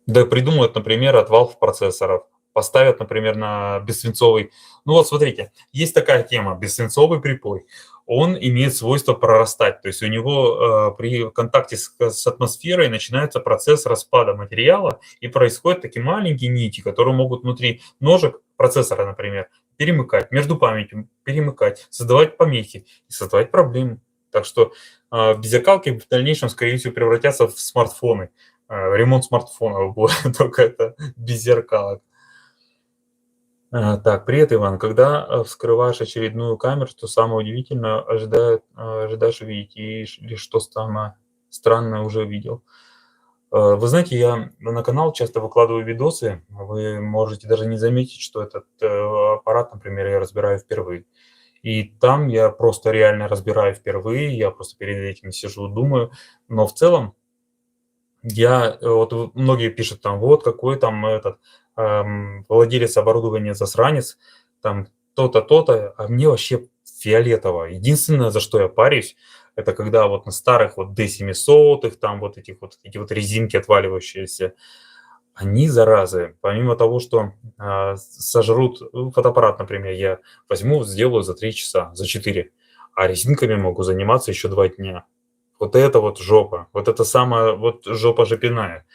Да придумают, например, отвал в процессоров, поставят, например, на бессвинцовый. Ну вот смотрите, есть такая тема, бессвинцовый припой. Он имеет свойство прорастать, то есть у него при контакте с атмосферой начинается процесс распада материала, и происходят такие маленькие нити, которые могут внутри ножек процессора, например, перемыкать, между памятью перемыкать, создавать помехи и создавать проблемы. Так что беззеркалки в дальнейшем, скорее всего, превратятся в смартфоны. Ремонт смартфонов будет, только это без зеркалок. Так, привет, Иван. Когда вскрываешь очередную камеру, то самое удивительное ожидаешь увидеть, или что самое странное уже видел. Вы знаете, я на канал часто выкладываю видосы, вы можете даже не заметить, что этот аппарат, например, я разбираю впервые. И там я просто реально разбираю впервые, я просто перед этим сижу, думаю. Но в целом вот многие пишут там, вот какой там этот владелец оборудования засранец, там то-то, то-то, а мне вообще фиолетово. Единственное, за что я парюсь, это когда вот на старых вот D700, там вот эти вот резинки отваливающиеся, они, заразы, помимо того, что сожрут фотоаппарат, например, я возьму, сделаю за 3 часа, за 4, а резинками могу заниматься еще 2 дня. Вот это вот жопа. Вот это самая вот жопа жопиная,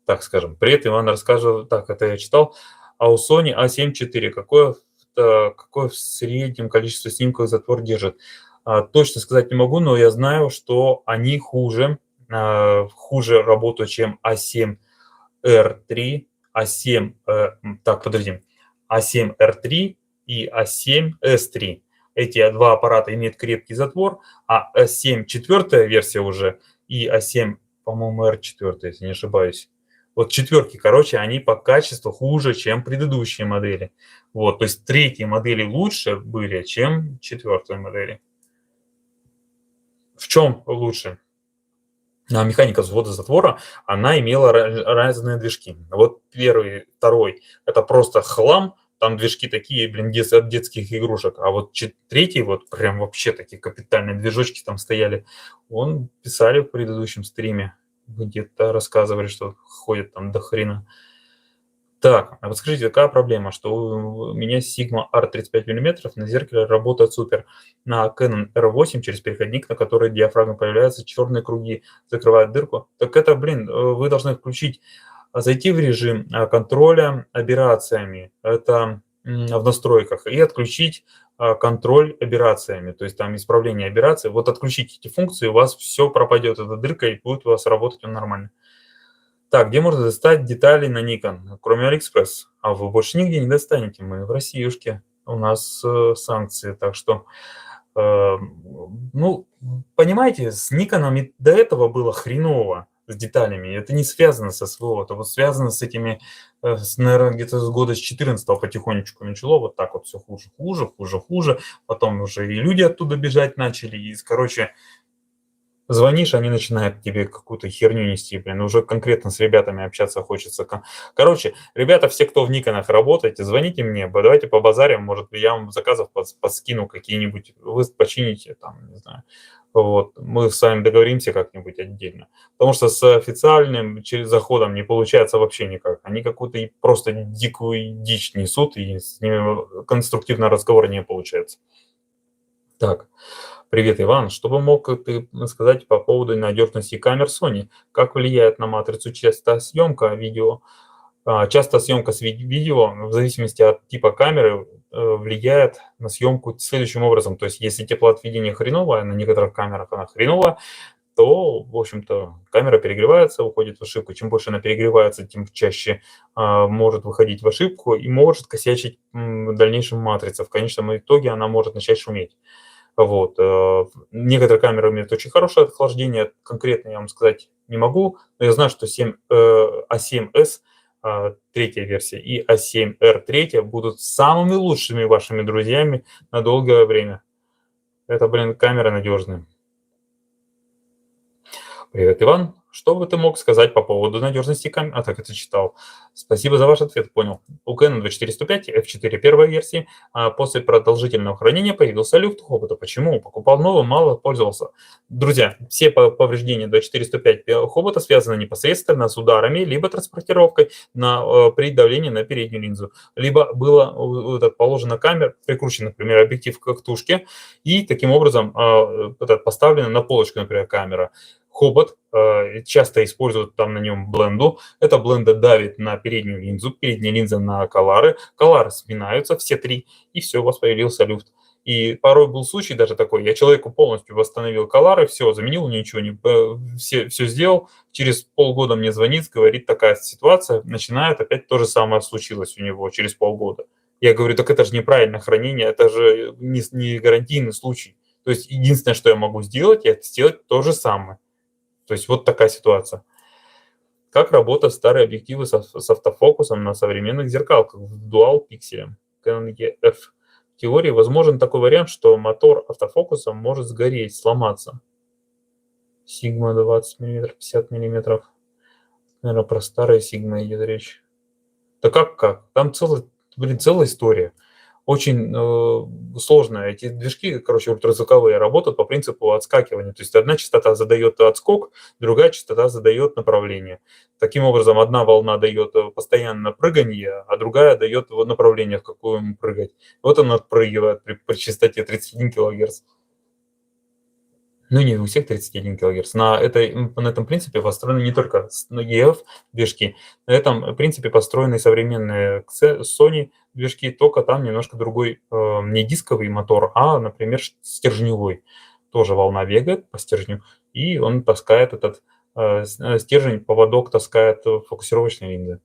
так скажем. Привет, Иван, расскажу. Так, это я читал. А у Sony A7 IV какое в среднем количество снимков затвор держит? Точно сказать не могу, но я знаю, что они хуже работают, чем A7R3, A7, так, подожди, A7R3 и A7S3. Эти два аппарата имеют крепкий затвор, а A7 четвертая версия уже и A7, по-моему, R4, если не ошибаюсь. Вот четверки, короче, они по качеству хуже, чем предыдущие модели. Вот, то есть третьи модели лучше были, чем четвертые модели. В чем лучше? Механика взвода-затвора, она имела разные движки. Вот первый, второй – это просто хлам, там движки такие, блин, от детских игрушек. А вот третий, вот прям вообще такие капитальные движочки там стояли. Писали в предыдущем стриме, где-то рассказывали, что ходят там до хрена. Так, а вот скажите, какая проблема, что у меня Sigma R 35 мм на зеркале работает супер. На Canon R8 через переходник, на который диафрагма появляются черные круги, закрывает дырку. Так это, блин, вы должны включить, зайти в режим контроля аберрациями, это в настройках, и отключить контроль аберрациями, то есть там исправление аберраций. Вот отключить эти функции, у вас все пропадет, эта дырка, и будет у вас работать он нормально. Так, где можно достать детали на Nikon, кроме Алиэкспресс? А вы больше нигде не достанете, мы в Россиюшке, у нас санкции, так что, ну, понимаете, с Никонами до этого было хреново, с деталями, это не связано со СВО, это вот связано с этими, наверное, где-то с года с 14 потихонечку начало вот так вот все хуже, хуже, хуже, хуже, потом уже и люди оттуда бежать начали, и, короче, Звонишь, они начинают тебе какую-то херню нести, блин, уже конкретно с ребятами общаться хочется. Короче, ребята, все, кто в Никонах работаете, звоните мне, давайте побазарим, может, я вам заказов подскину какие-нибудь, вы почините, там, не знаю. Вот, мы с вами договоримся как-нибудь отдельно. Потому что с официальным через заходом не получается вообще никак. Они какую-то просто дикую дичь несут, и с ними конструктивно разговора не получается. Так, привет, Иван. Что бы мог ты сказать по поводу надежности камер Sony? Как влияет на матрицу часто съемка видео? Часто съемка с видео, в зависимости от типа камеры, влияет на съемку следующим образом. То есть, если теплоотведение хреновое, на некоторых камерах она хреновая, то, в общем-то, камера перегревается, уходит в ошибку. Чем больше она перегревается, тем чаще может выходить в ошибку и может косячить в дальнейшем матрица. В конечном итоге она может начать шуметь. Вот. Некоторые камеры имеют очень хорошее охлаждение, конкретно я вам сказать не могу, но я знаю, что A7S, третья версия, и A7R третья будут самыми лучшими вашими друзьями на долгое время. Это, блин, камеры надежные. Привет, Иван. Что бы ты мог сказать по поводу надежности камер? Так, это читал. Спасибо за ваш ответ, понял. У Canon 2405 F4 первой версии после продолжительного хранения появился люфт хобота. Почему? Покупал новый, мало пользовался. Друзья, все повреждения 2405 хобота связаны непосредственно с ударами, либо транспортировкой при давлении на переднюю линзу. Либо было положена камера, прикручен, например, объектив к катушке, и таким образом поставлена на полочку, например, камера. Хобот часто используют там на нем бленду. Эта бленда давит на переднюю линзу, передняя линза на коллары сминаются все три, и все, у вас появился люфт. И порой был случай даже такой, я человеку полностью восстановил коллары, все, заменил, ничего не, все сделал, через полгода мне звонит, говорит, такая ситуация, начинает, опять то же самое случилось у него через полгода. Я говорю, так это же неправильное хранение, это же не гарантийный случай. То есть единственное, что я могу сделать, это сделать то же самое. То есть вот такая ситуация. Как работают старые объективы с автофокусом на современных зеркалках в дуал-пикселе Canon EF? В теории возможен такой вариант, что мотор автофокуса может сгореть, сломаться. Сигма 20 мм, 50 мм. Наверное, про старые Сигма идет речь. Да как? Там целая история. Очень сложно. Эти движки, короче, ультразвуковые, работают по принципу отскакивания. То есть одна частота задает отскок, другая частота задает направление. Таким образом, одна волна дает постоянно прыганье, а другая дает направление, в какое ему прыгать. Вот он отпрыгивает при частоте 31 кГц. Ну, не у всех 31 кГц. На этом принципе построены не только EF движки, на этом принципе построены современные Sony движки, только там немножко другой, не дисковый мотор, а, например, стержневой. Тоже волна бегает по стержню, и он таскает этот стержень, поводок таскает фокусировочные линзы.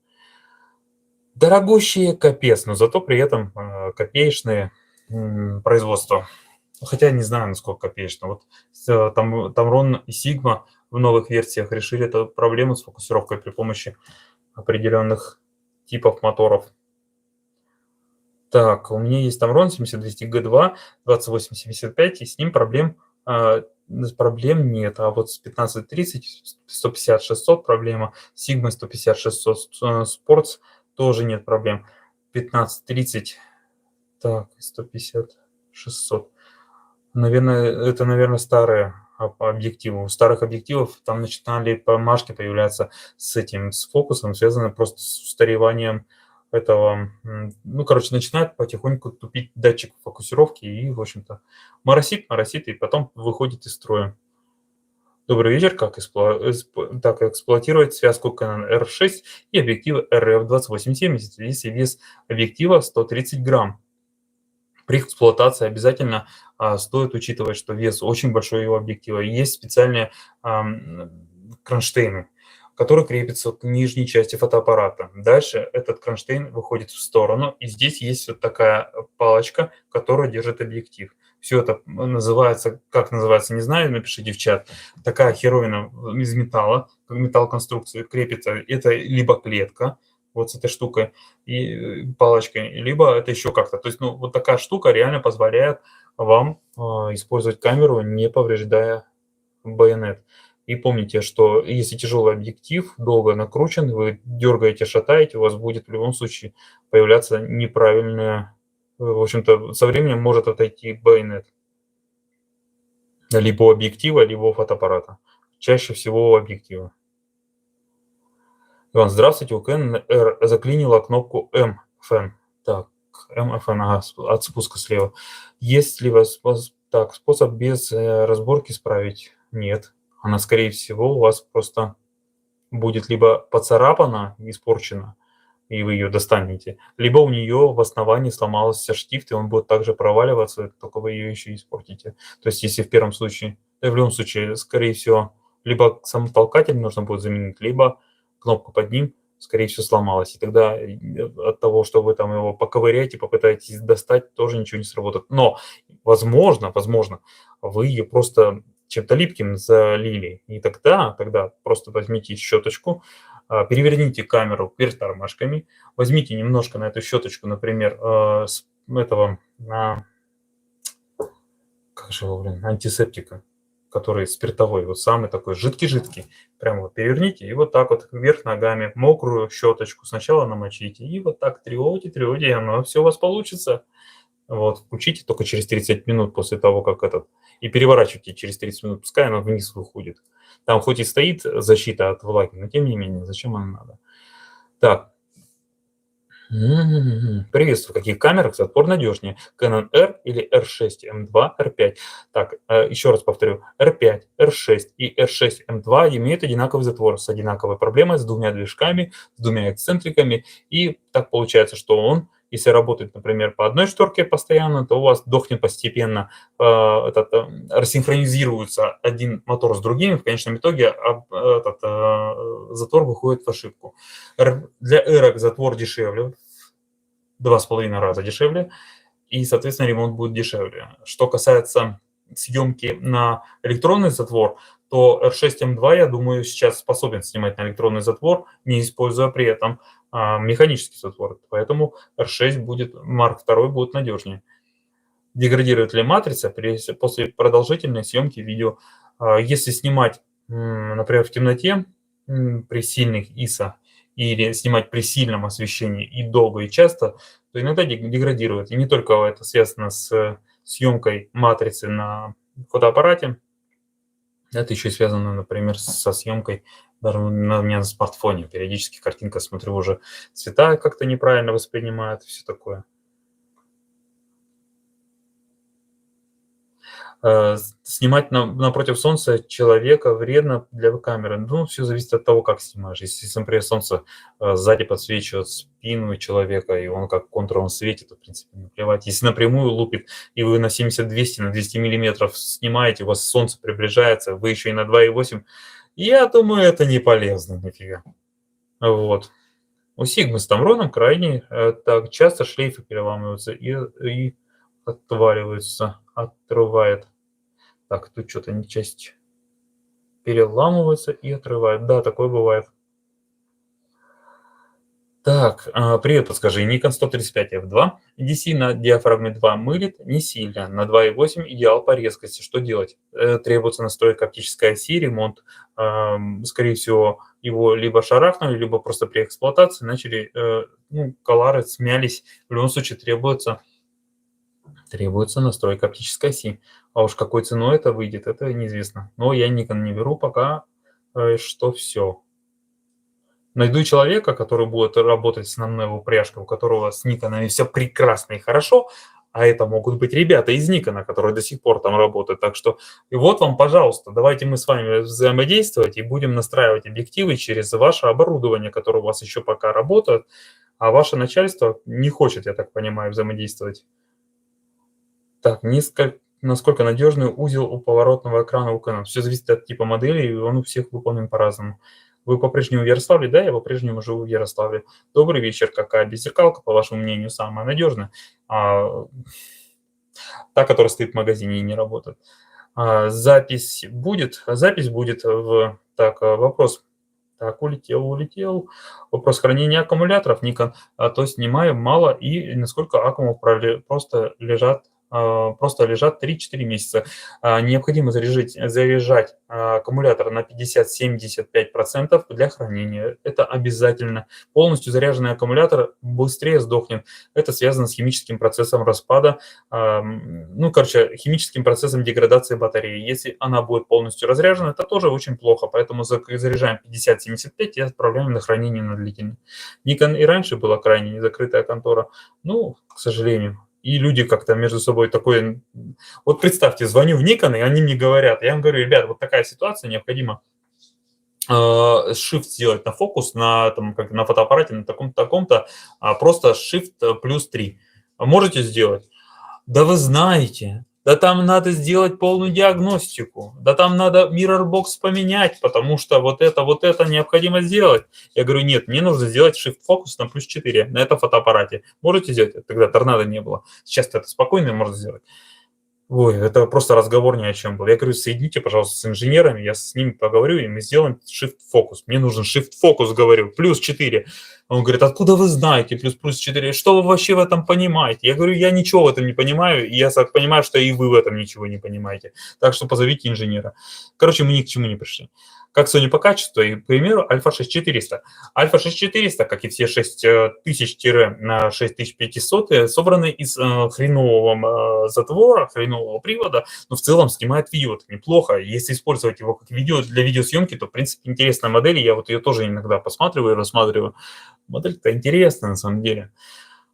Дорогущие капец, но зато при этом копеечные производства. Хотя не знаю, насколько копеечно. Вот Tamron и Sigma в новых версиях решили эту проблему с фокусировкой при помощи определенных типов моторов. Так, у меня есть Tamron 70200G2 2875, и с ним проблем нет. А вот с 1530, 150-600 проблема, Sigma 150-600 Sports тоже нет проблем. 1530, так, 150-600. Наверное, старые объективы. У старых объективов там начинали помашки появляться с фокусом, связанные просто с устареванием этого. Ну, короче, начинает потихоньку тупить датчик фокусировки и, в общем-то, моросит, и потом выходит из строя. Добрый вечер. Как эксплуатировать связку Canon R6 и объективы RF2870, если вес объектива 130 грамм? При эксплуатации обязательно стоит учитывать, что вес очень большой его объектива. И есть специальные кронштейны, которые крепятся к нижней части фотоаппарата. Дальше этот кронштейн выходит в сторону, и здесь есть вот такая палочка, которая держит объектив. Все это называется, как называется, не знаю, напишите в чат. Такая херовина из металла, металлоконструкции крепится. Это либо клетка, вот с этой штукой и палочкой, либо это еще как-то. То есть, ну, вот такая штука реально позволяет вам использовать камеру, не повреждая байонет. И помните, что если тяжелый объектив, долго накручен, вы дергаете, шатаете, у вас будет в любом случае появляться неправильная, в общем-то, со временем может отойти байонет. Либо у объектива, либо у фотоаппарата. Чаще всего у объектива. Иван, здравствуйте, у Canon R заклинило кнопку M FN. Так, M FN, ага, от спуска слева. Есть ли у вас способ без разборки исправить? Нет. Она, скорее всего, у вас просто будет либо поцарапана, испорчена, и вы ее достанете, либо у нее в основании сломался штифт, и он будет также проваливаться, только вы ее еще испортите. То есть если в первом случае, в любом случае, скорее всего, либо сам толкатель нужно будет заменить, либо кнопка под ним, скорее всего, сломалась. И тогда от того, что вы там его поковыряете, попытаетесь достать, тоже ничего не сработает. Но, возможно, вы ее просто чем-то липким залили. И тогда просто возьмите щеточку, переверните камеру вверх тормашками, возьмите немножко на эту щеточку, например, с этого, как же его, антисептика, который спиртовой, вот самый такой жидкий-жидкий. Прямо вот переверните и вот так вот вверх ногами мокрую щеточку сначала намочите и вот так трете, и оно все у вас получится. Вот, включите только через 30 минут после того, как и переворачивайте через 30 минут, пускай она вниз выходит. Там хоть и стоит защита от влаги, но тем не менее, зачем она надо? Так. Приветствую. В каких камерах затвор надежнее? Canon R или R6, M2, R5? Так, еще раз повторю. R5, R6 и R6, M2 имеют одинаковый затвор с одинаковой проблемой, с двумя движками, с двумя эксцентриками. И так получается, что он, если работает, например, по одной шторке постоянно, то у вас дохнет постепенно, рассинхронизируется один мотор с другим, и в конечном итоге затвор выходит в ошибку. Для R затвор дешевле, 2,5 раза дешевле, и, соответственно, ремонт будет дешевле. Что касается съемки на электронный затвор, то R6M2, я думаю, сейчас способен снимать на электронный затвор, не используя при этом механический затвор. Поэтому R6 Mark II будет надежнее. Деградирует ли матрица после продолжительной съемки видео? Если снимать, например, в темноте при сильных ISO или снимать при сильном освещении и долго, и часто, то иногда деградирует. И не только это связано с съемкой матрицы на фотоаппарате, это еще и связано, например, со съемкой даже у меня на смартфоне. Периодически картинка, смотрю, уже цвета как-то неправильно воспринимает, все такое. Снимать напротив солнца человека вредно для камеры. Ну, все зависит от того, как снимаешь. Если, например, солнце сзади подсвечивает спину человека, и он как контуром светит, то, в принципе, наплевать. Если напрямую лупит, и вы на 70-200, на 200 миллиметров снимаете, у вас солнце приближается, вы еще и на 2,8, я думаю, это не полезно нифига. Вот. У Sigma с Tamron крайне так часто шлейфы переламываются и отваливаются, отрывает. Так, тут что-то не часть переламывается и отрывает. Да, такое бывает. Так, привет, подскажи. Nikon 135 F2. DC на диафрагме 2 мылит не сильно. На 2,8 идеал по резкости. Что делать? Требуется настройка оптической оси, ремонт. Скорее всего, его либо шарахнули, либо просто при эксплуатации начали, колары смялись. В любом случае требуется настройка оптической оси. А уж какой ценой это выйдет, это неизвестно. Но я Nikon не беру пока, что все. Найду человека, который будет работать с нанной упряжкой, у которого с Никонами все прекрасно и хорошо, а это могут быть ребята из Никона, которые до сих пор там работают. Так что и вот вам, пожалуйста, давайте мы с вами взаимодействовать и будем настраивать объективы через ваше оборудование, которое у вас еще пока работает, а ваше начальство не хочет, я так понимаю, взаимодействовать. Так, насколько надежный узел у поворотного экрана у Canon. Все зависит от типа модели, и он у всех выполнен по-разному. Вы по-прежнему в Ярославле? Да, я по-прежнему живу в Ярославле. Добрый вечер. Какая беззеркалка, по вашему мнению, самая надежная? Та, которая стоит в магазине и не работает. Запись будет? Запись будет в... Так, вопрос. Так, улетел. Вопрос хранения аккумуляторов Nikon. То снимаю мало и насколько аккумулов просто лежат просто лежат 3-4 месяца. Необходимо заряжать аккумулятор на 50-75% для хранения. Это обязательно. Полностью заряженный аккумулятор быстрее сдохнет. Это связано с химическим процессом распада, химическим процессом деградации батареи. Если она будет полностью разряжена, это тоже очень плохо. Поэтому заряжаем 50-75 и отправляем на хранение на длительное. Nikon и раньше была крайне незакрытая контора, к сожалению. И люди как-то между собой такое... Вот представьте, звоню в Nikon, и они мне говорят, я им говорю, ребят, вот такая ситуация, необходимо shift сделать на фокус, как на фотоаппарате, на таком-то, таком-то, просто shift плюс 3. Можете сделать? Да вы знаете, да там надо сделать полную диагностику, да там надо mirrorbox поменять, потому что вот это необходимо сделать. Я говорю, нет, мне нужно сделать shift focus на плюс 4 на этом фотоаппарате. Можете сделать? Тогда торнадо не было. Сейчас это спокойно можно сделать. Ой, это просто разговор ни о чем был. Я говорю, соедините, пожалуйста, с инженерами, я с ними поговорю, и мы сделаем shift focus. Мне нужен shift focus, говорю, плюс 4. Он говорит, откуда вы знаете плюс 4? Что вы вообще в этом понимаете? Я говорю, я ничего в этом не понимаю, и я понимаю, что и вы в этом ничего не понимаете. Так что позовите инженера. Короче, мы ни к чему не пришли. Как Sony по качеству, и, к примеру, Alpha 6400. Alpha 6400, как и все 6000-6500, собраны из хренового затвора, хренового привода, но в целом снимает видео, это неплохо. Если использовать его как видео для видеосъемки, то, в принципе, интересная модель, я вот ее тоже иногда посматриваю и рассматриваю. Модель-то интересная на самом деле.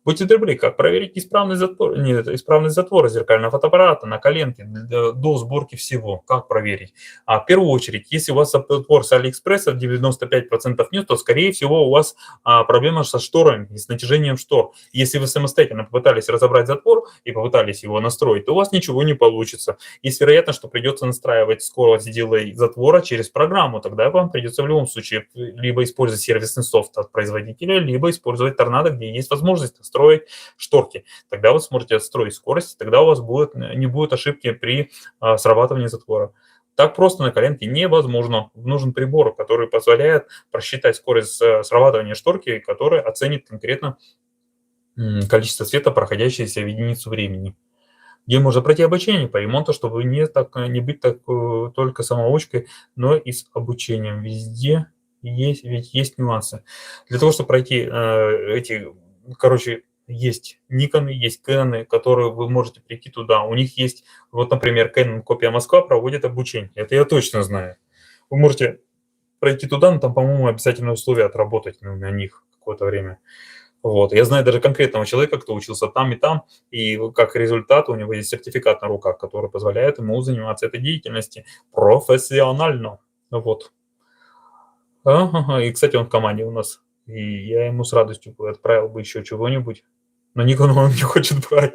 Будьте добры, как проверить исправность затвора зеркального фотоаппарата на коленке до сборки всего? Как проверить? В первую очередь, если у вас затвор с Алиэкспресса 95% нет, то, скорее всего, у вас проблема со шторами и с натяжением штор. Если вы самостоятельно попытались разобрать затвор и попытались его настроить, то у вас ничего не получится. Есть вероятность, что придется настраивать скорость дилей затвора через программу. Тогда вам придется в любом случае либо использовать сервисный софт от производителя, либо использовать торнадо, где есть возможность строить шторки. Тогда вы сможете отстроить скорость, тогда у вас не будет ошибки при срабатывании затвора. Так просто на коленке невозможно. Нужен прибор, который позволяет просчитать скорость срабатывания шторки, который оценит конкретно количество света, проходящееся в единицу времени. Где можно пройти обучение по ремонту, чтобы не быть только самоучкой, но и с обучением. Везде есть нюансы. Для того, чтобы пройти есть Nikon, есть Canon, которые вы можете прийти туда. У них есть, вот, например, Canon Копия Москва проводит обучение. Это я точно знаю. Вы можете пройти туда, но там, по-моему, обязательное условие отработать на них какое-то время. Вот. Я знаю даже конкретного человека, кто учился там, и как результат у него есть сертификат на руках, который позволяет ему заниматься этой деятельностью профессионально. Вот. И, кстати, он в команде у нас. И я ему с радостью отправил бы еще чего-нибудь. Но Никон он не хочет брать.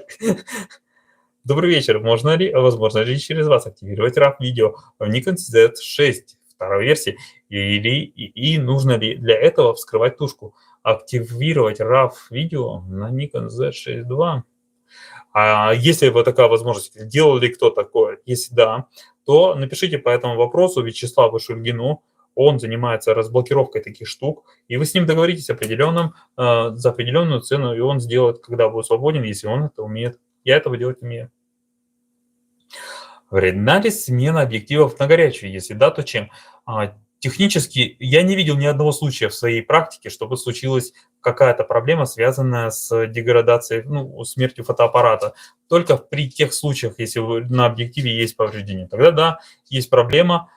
Добрый вечер. Возможно ли через вас активировать RAW видео в Nikon Z6 второй версии? И нужно ли для этого вскрывать тушку? Активировать RAW видео на Nikon Z6 II. А если вот такая возможность, делал ли кто такое? Если да, то напишите по этому вопросу Вячеславу Шульгину. Он занимается разблокировкой таких штук, и вы с ним договоритесь за определенную цену, и он сделает, когда будет свободен, если он это умеет. Я этого делать умею. Вредна ли смена объективов на горячую? Если да, то чем? Технически я не видел ни одного случая в своей практике, чтобы случилась какая-то проблема, связанная с деградацией, смертью фотоаппарата. Только при тех случаях, если на объективе есть повреждение. Тогда да, есть проблема.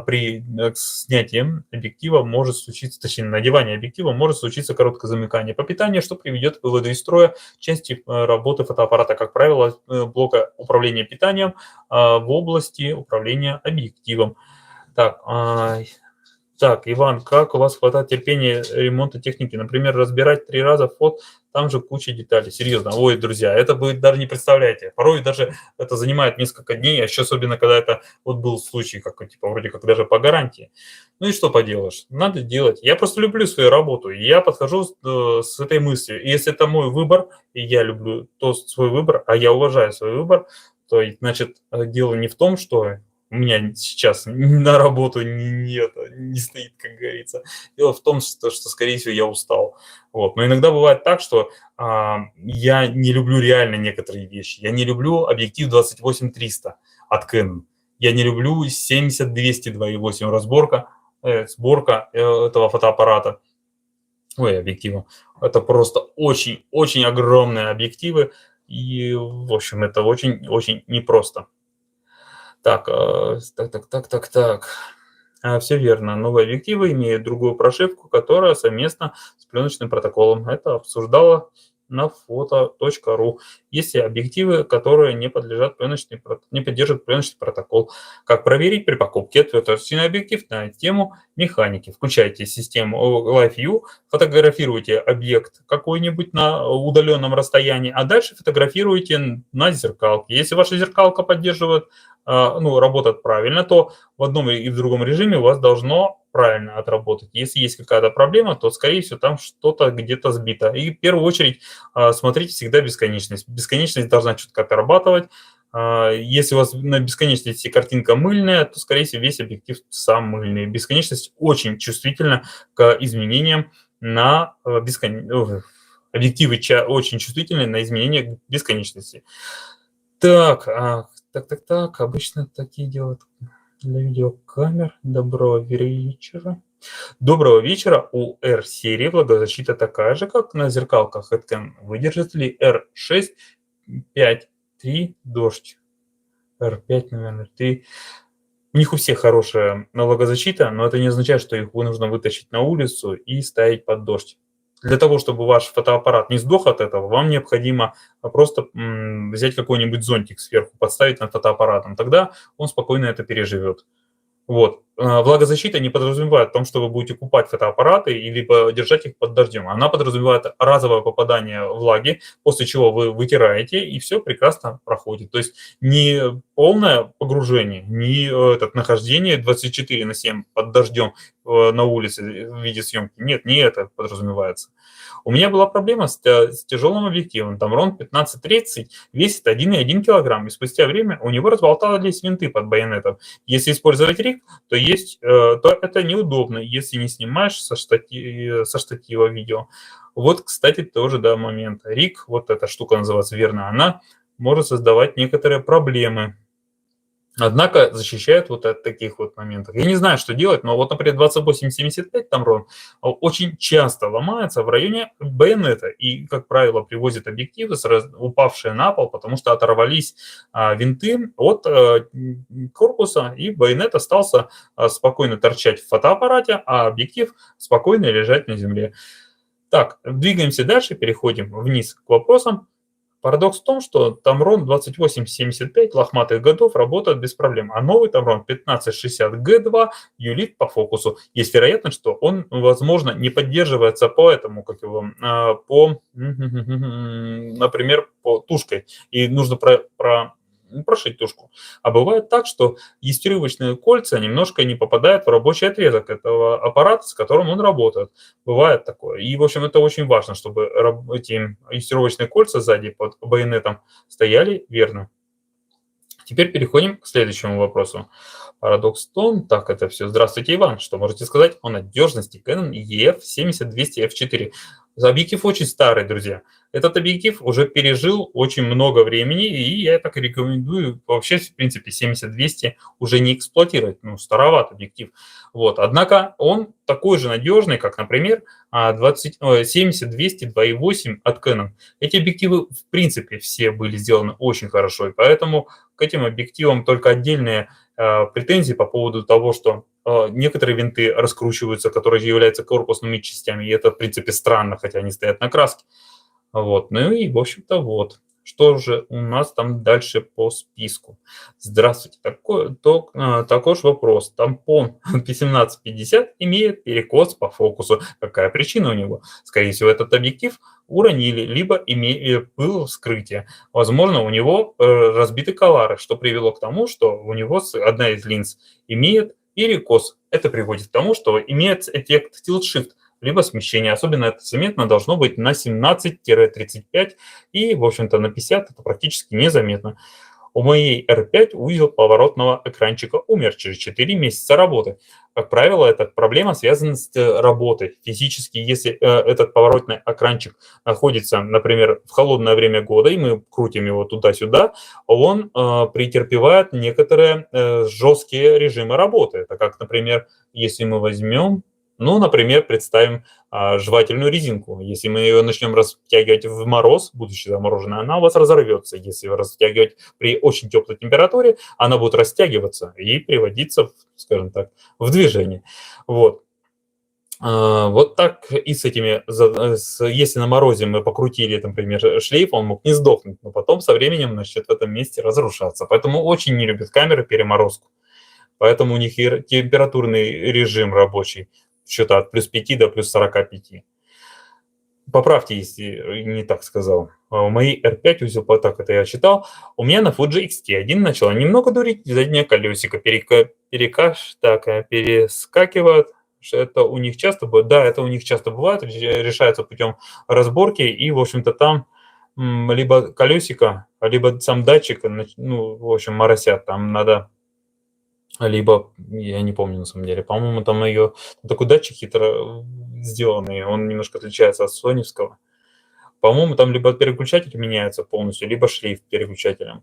При снятии объектива может случиться, точнее, надевании объектива может случиться короткое замыкание по питанию, что приведет к выводу из строя части работы фотоаппарата, как правило, блока управления питанием в области управления объективом. Так, Иван, как у вас хватает терпения ремонта техники? Например, разбирать 3 раза фото, там же куча деталей. Серьезно, ой, друзья, это вы даже не представляете. Порой даже это занимает несколько дней, а еще особенно, когда это вот был случай, вроде как даже по гарантии. Ну и что поделаешь, надо делать. Я просто люблю свою работу, и я подхожу с этой мыслью. И если это мой выбор, и я люблю свой выбор, а я уважаю свой выбор, то, значит, дело не в том, что у меня сейчас на работу не стоит, как говорится. Дело в том, что, скорее всего, я устал. Вот. Но иногда бывает так, что я не люблю реально некоторые вещи. Я не люблю объектив 28-300 от Canon. Я не люблю 70-200 2.8 сборка этого фотоаппарата. Ой, объектива. Это просто очень огромные объективы. И, в общем, это очень непросто. Так, так. Все верно. Новые объективы имеют другую прошивку, которая совместно с пленочным протоколом. Это обсуждала на foto.ru. Есть и объективы, которые не поддержат пленочный протокол. Как проверить при покупке отверточный объектив на тему механики? Включайте систему Live View, фотографируйте объект какой-нибудь на удаленном расстоянии, а дальше фотографируйте на зеркалке. Если ваша зеркалка поддерживает, работает правильно, то в одном и в другом режиме у вас должно правильно отработать. Если есть какая-то проблема, то, скорее всего, там что-то где-то сбито. И в первую очередь смотрите всегда бесконечность. Бесконечность должна четко отрабатывать. Если у вас на бесконечности картинка мыльная, то, скорее всего, весь объектив сам мыльный. Бесконечность очень чувствительна к изменениям на объективы очень чувствительны на изменения бесконечности. Так, обычно такие делают для видеокамер. Доброго вечера. Доброго вечера. У R-серии влагозащита такая же, как на зеркалках Canon. Выдержит ли R6 5.3 дождь? R5, наверное, 3. У них у всех хорошая влагозащита, но это не означает, что их нужно вытащить на улицу и ставить под дождь. Для того, чтобы ваш фотоаппарат не сдох от этого, вам необходимо просто взять какой-нибудь зонтик сверху, подставить над фотоаппаратом. Тогда он спокойно это переживет. Вот. Влагозащита не подразумевает о том, что вы будете купать фотоаппараты или держать их под дождем. Она подразумевает разовое попадание влаги, после чего вы вытираете, и все прекрасно проходит. То есть не полное погружение, не нахождение 24/7 под дождем на улице в виде съемки. Нет, не это подразумевается. У меня была проблема с тяжелым объективом. Tamron 15-30 весит 1,1 килограмм, и спустя время у него разболтались винты под байонетом. Если использовать риг, то это неудобно, если не снимаешь со штатива видео. Вот, кстати, тоже момент. Риг, вот эта штука называется верно, она может создавать некоторые проблемы. Однако защищает вот от таких вот моментов. Я не знаю, что делать, но вот, например, 28-75 Tamron очень часто ломается в районе байонета. И, как правило, привозят объективы, упавшие на пол, потому что оторвались винты от корпуса, и байонет остался спокойно торчать в фотоаппарате, а объектив спокойно лежать на земле. Так, двигаемся дальше, переходим вниз к вопросам. Парадокс в том, что Tamron 28-75 лохматых годов работает без проблем, а новый Tamron 1560G2 юлит по фокусу. Есть вероятность, что он, возможно, не поддерживается например, по тушкой, и нужно прошить тушку. А бывает так, что юстировочные кольца немножко не попадают в рабочий отрезок этого аппарата, с которым он работает. Бывает такое. И, в общем, это очень важно, чтобы эти юстировочные кольца сзади под байонетом стояли верно. Теперь переходим к следующему вопросу. Парадокс в том, так это все. Здравствуйте, Иван. Что можете сказать о надежности Canon EF 70-200 f4? Объектив очень старый, друзья. Этот объектив уже пережил очень много времени, и я так рекомендую вообще, в принципе, 70-200 уже не эксплуатировать. Староват объектив. Вот. Однако он такой же надежный, как, например, 70-200 2.8 от Canon. Эти объективы, в принципе, все были сделаны очень хорошо, и поэтому к этим объективам только отдельные претензии по поводу того, что некоторые винты раскручиваются, которые являются корпусными частями, и это, в принципе, странно, хотя они стоят на краске. Вот. Ну и, в общем-то, вот. Что же у нас там дальше по списку? Здравствуйте. Такой же вопрос. Тампон 1850 имеет перекос по фокусу. Какая причина у него? Скорее всего, этот объектив уронили, либо было вскрытие. Возможно, у него разбиты коллары, что привело к тому, что у него одна из линз имеет перекос. Это приводит к тому, что имеет эффект tilt-shift, либо смещение. Особенно это заметно должно быть на 17-35, и, в общем-то, на 50 это практически незаметно. У моей R5 узел поворотного экранчика умер через 4 месяца работы. Как правило, эта проблема связана с работой. Физически, если этот поворотный экранчик находится, например, в холодное время года, и мы крутим его туда-сюда, он претерпевает некоторые жесткие режимы работы. Это как, например, если мы возьмем, ну, например, представим жевательную резинку. Если мы ее начнем растягивать в мороз, будучи замороженной, она у вас разорвется. Если вы растягивать при очень теплой температуре, она будет растягиваться и приводиться, скажем так, в движение. Вот. Вот так и с этими, если на морозе мы покрутили, например, шлейф, он мог не сдохнуть, но потом со временем начнет в этом месте разрушаться. Поэтому очень не любят камеры переморозку. Поэтому у них и температурный режим рабочий, что-то от +5 до +45. Поправьте, если не так сказал. У моей R5 узел так это я читал. У меня на Fuji X-T1 начала немного дурить заднее колесико, перескакивает. Это у них часто бывает. Да, это у них часто бывает, решается путем разборки, и, в общем-то, там либо колесико, либо сам датчик, ну, в общем, моросят. Там надо либо, я не помню на самом деле, по-моему, там ее такой датчик хитро сделанный, он немножко отличается от соневского. По-моему, там либо переключатель меняется полностью, либо шлейф переключателем.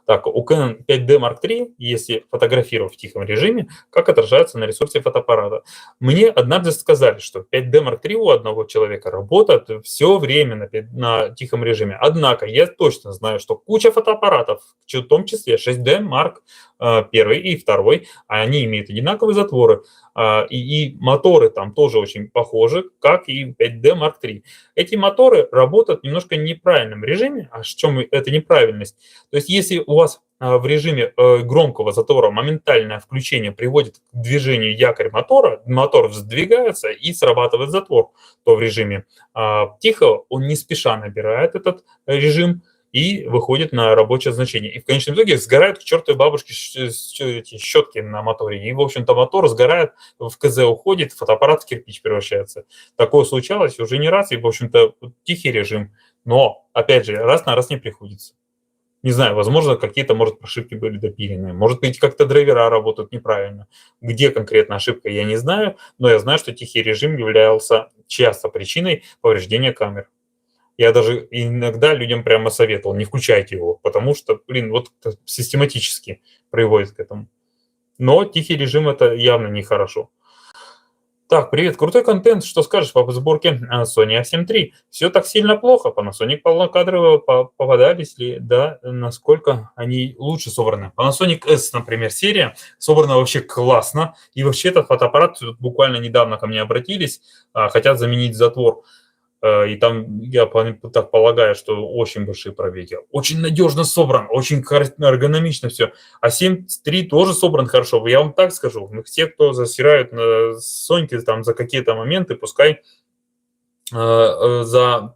Так, у Canon 5D Mark III, если фотографировать в тихом режиме, как отражается на ресурсе фотоаппарата. Мне однажды сказали, что 5D Mark III у одного человека работает все время на тихом режиме. Однако я точно знаю, что куча фотоаппаратов, в том числе 6D Mark I и II, они имеют одинаковые затворы. И моторы там тоже очень похожи, как и 5D Mark III. Эти моторы работают немножко в неправильном режиме. А в чем эта неправильность? То есть если у вас в режиме громкого затвора моментальное включение приводит к движению якоря мотора, мотор сдвигается и срабатывает затвор, то в режиме тихого он не спеша набирает этот режим и выходит на рабочее значение. И в конечном итоге сгорают к чертовой бабушке эти щетки на моторе. И, в общем-то, мотор сгорает, в КЗ уходит, фотоаппарат в кирпич превращается. Такое случалось уже не раз, и, в общем-то, тихий режим. Но, опять же, раз на раз не приходится. Не знаю, возможно, какие-то, может, ошибки были допилены. Может быть, как-то драйвера работают неправильно. Где конкретно ошибка, я не знаю, но я знаю, что тихий режим являлся часто причиной повреждения камер. Я даже иногда людям прямо советовал, не включайте его, потому что, вот систематически приводит к этому. Но тихий режим – это явно нехорошо. Так, привет, крутой контент. Что скажешь по сборке Sony A7 III? Все так сильно плохо? Panasonic полнокадровые попадались ли? Да, насколько они лучше собраны? Panasonic S, например, серия собрана вообще классно. И вообще этот фотоаппарат буквально недавно ко мне обратились, хотят заменить затвор. И там, я так полагаю, что очень большие пробеги. Очень надежно собран, очень эргономично все. А 7.3 тоже собран хорошо. Я вам так скажу, те, кто засирают на Соньке там, за какие-то моменты, пускай за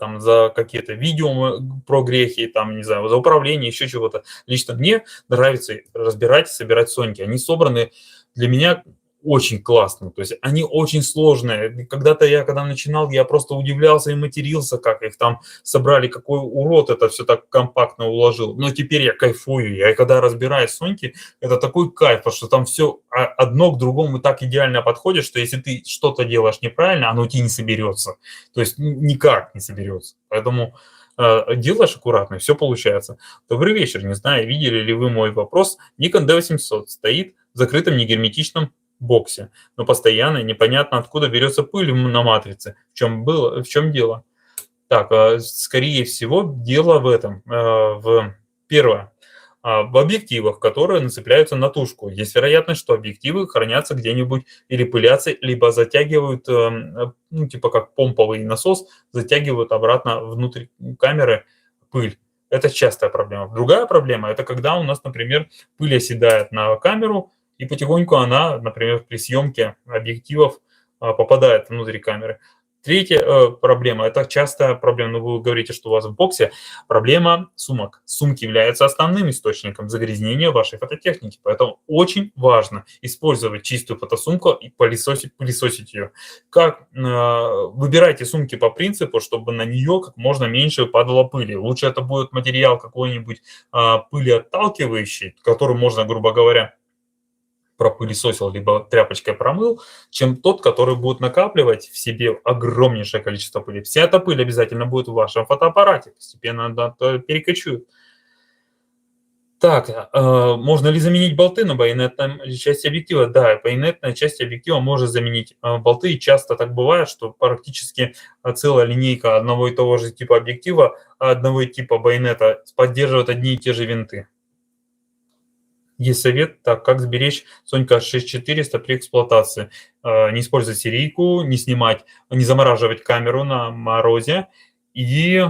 какие-то видео про грехи, там, не знаю, за управление, еще чего-то. Лично мне нравится разбирать, собирать Соньки. Они собраны для меня очень классно, то есть они очень сложные. Когда-то когда начинал, я просто удивлялся и матерился, как их там собрали, какой урод это все так компактно уложил. Но теперь я кайфую, я когда разбираю Соньки, это такой кайф, потому что там все одно к другому так идеально подходит, что если ты что-то делаешь неправильно, оно у тебя не соберется, то есть никак не соберется. Поэтому делаешь аккуратно, и все получается. Добрый вечер, не знаю, видели ли вы мой вопрос. Nikon D800 стоит в закрытом негерметичном боксе, но постоянно непонятно, откуда берется пыль на матрице. В чем дело? Так, скорее всего, дело в этом. Первое. В объективах, которые нацепляются на тушку. Есть вероятность, что объективы хранятся где-нибудь или пылятся, либо затягивают, типа как помповый насос, затягивают обратно внутрь камеры пыль. Это частая проблема. Другая проблема – это когда у нас, например, пыль оседает на камеру, и потихоньку она, например, при съемке объективов попадает внутрь камеры. Третья проблема, это частая проблема, ну, вы говорите, что у вас в боксе проблема сумок. Сумки являются основным источником загрязнения вашей фототехники, поэтому очень важно использовать чистую фотосумку и пылесосить ее. Выбирайте сумки по принципу, чтобы на нее как можно меньше падало пыли. Лучше это будет материал какой-нибудь пылеотталкивающий, который можно, грубо говоря, пропылесосил, либо тряпочкой промыл, чем тот, который будет накапливать в себе огромнейшее количество пыли. Вся эта пыль обязательно будет в вашем фотоаппарате, постепенно она перекочует. Так, можно ли заменить болты на байонетной части объектива? Да, байонетная часть объектива может заменить болты, и часто так бывает, что практически целая линейка одного и того же типа объектива, одного типа байонета поддерживает одни и те же винты. Есть совет, так, как сберечь Сонька 6400 при эксплуатации. Не использовать серийку, не снимать, не замораживать камеру на морозе. И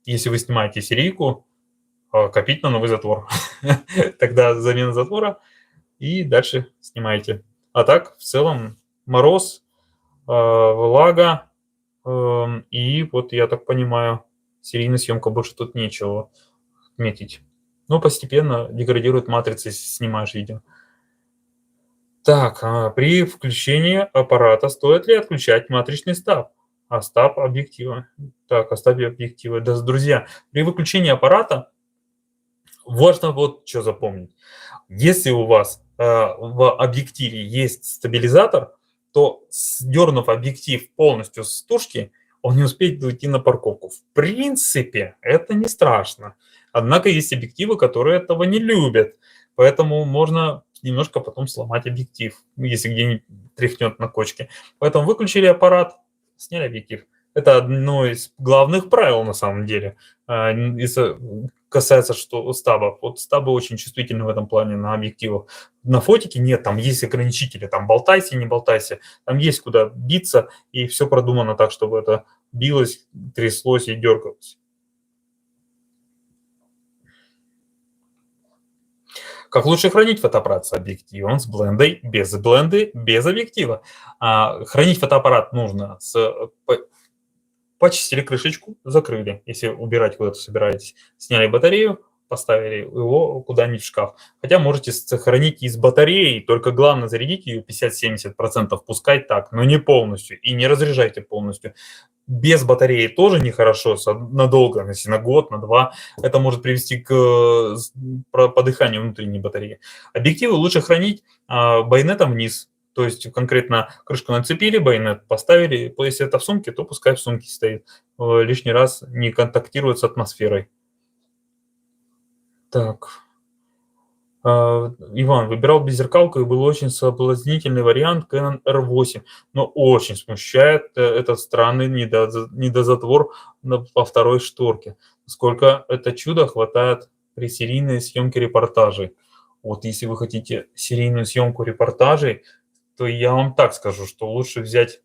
если вы снимаете серийку, копить на новый затвор. Тогда замена затвора и дальше снимаете. А так, в целом, мороз, влага, и вот я так понимаю, серийная съемка, больше тут нечего отметить. Но постепенно деградирует матрица, если снимаешь видео. Так, при включении аппарата стоит ли отключать матричный стаб? Стаб объектива. Так, о стабе объектива. Да, друзья, при выключении аппарата важно вот что запомнить. Если у вас в объективе есть стабилизатор, то сдернув объектив полностью с тушки, он не успеет уйти на парковку. В принципе, это не страшно. Однако есть объективы, которые этого не любят. Поэтому можно немножко потом сломать объектив, если где-нибудь тряхнет на кочке. Поэтому выключили аппарат, сняли объектив. Это одно из главных правил на самом деле. Если касается что стаба. Вот стабы очень чувствительны в этом плане на объективах. На фотике нет, там есть ограничители, там болтайся, не болтайся. Там есть куда биться, и все продумано так, чтобы это билось, тряслось и дергалось. Как лучше хранить фотоаппарат с объективом, с блендой, без бленды, без объектива? Хранить фотоаппарат нужно почистили крышечку, закрыли, если убирать куда-то собираетесь. Сняли батарею, поставили его куда-нибудь в шкаф. Хотя можете сохранить из батареи, только главное зарядить ее 50-70%, пускай так, но не полностью. И не разряжайте полностью. Без батареи тоже нехорошо, надолго, если на год, на два. Это может привести к подыханию внутренней батареи. Объективы лучше хранить байонетом вниз. То есть конкретно крышку нацепили, байонет поставили. Если это в сумке, то пускай в сумке стоит. Лишний раз не контактирует с атмосферой. Так. Иван выбирал беззеркалку, и был очень соблазнительный вариант Canon R8, но очень смущает этот странный недозатвор по второй шторке. Сколько это чудо хватает при серийной съемке репортажей. Вот если вы хотите серийную съемку репортажей, то я вам так скажу, что лучше взять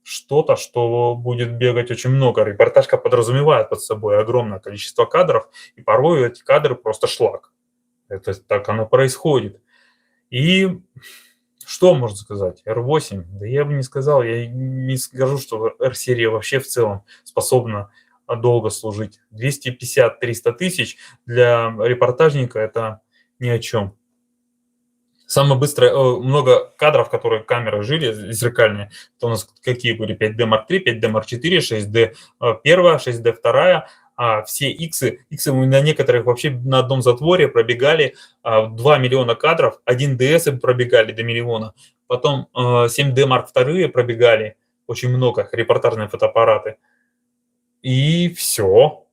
что-то, что будет бегать очень много. Репортажка подразумевает под собой огромное количество кадров, и порой эти кадры просто шлак. Это так оно происходит. И что можно сказать? R8, да я бы не сказал, я не скажу, что R-серия вообще в целом способна долго служить. 250-300 тысяч для репортажника это ни о чем. Самое быстрое, много кадров, которые камеры жили, зеркальные, то у нас какие были? 5D Mark III, 5D Mark IV, 6D первая, 6D вторая, а все иксы на некоторых вообще на одном затворе пробегали 2 миллиона кадров, 1 DS пробегали до миллиона, потом 7D Mark II пробегали, очень много, репортажные фотоаппараты, и все,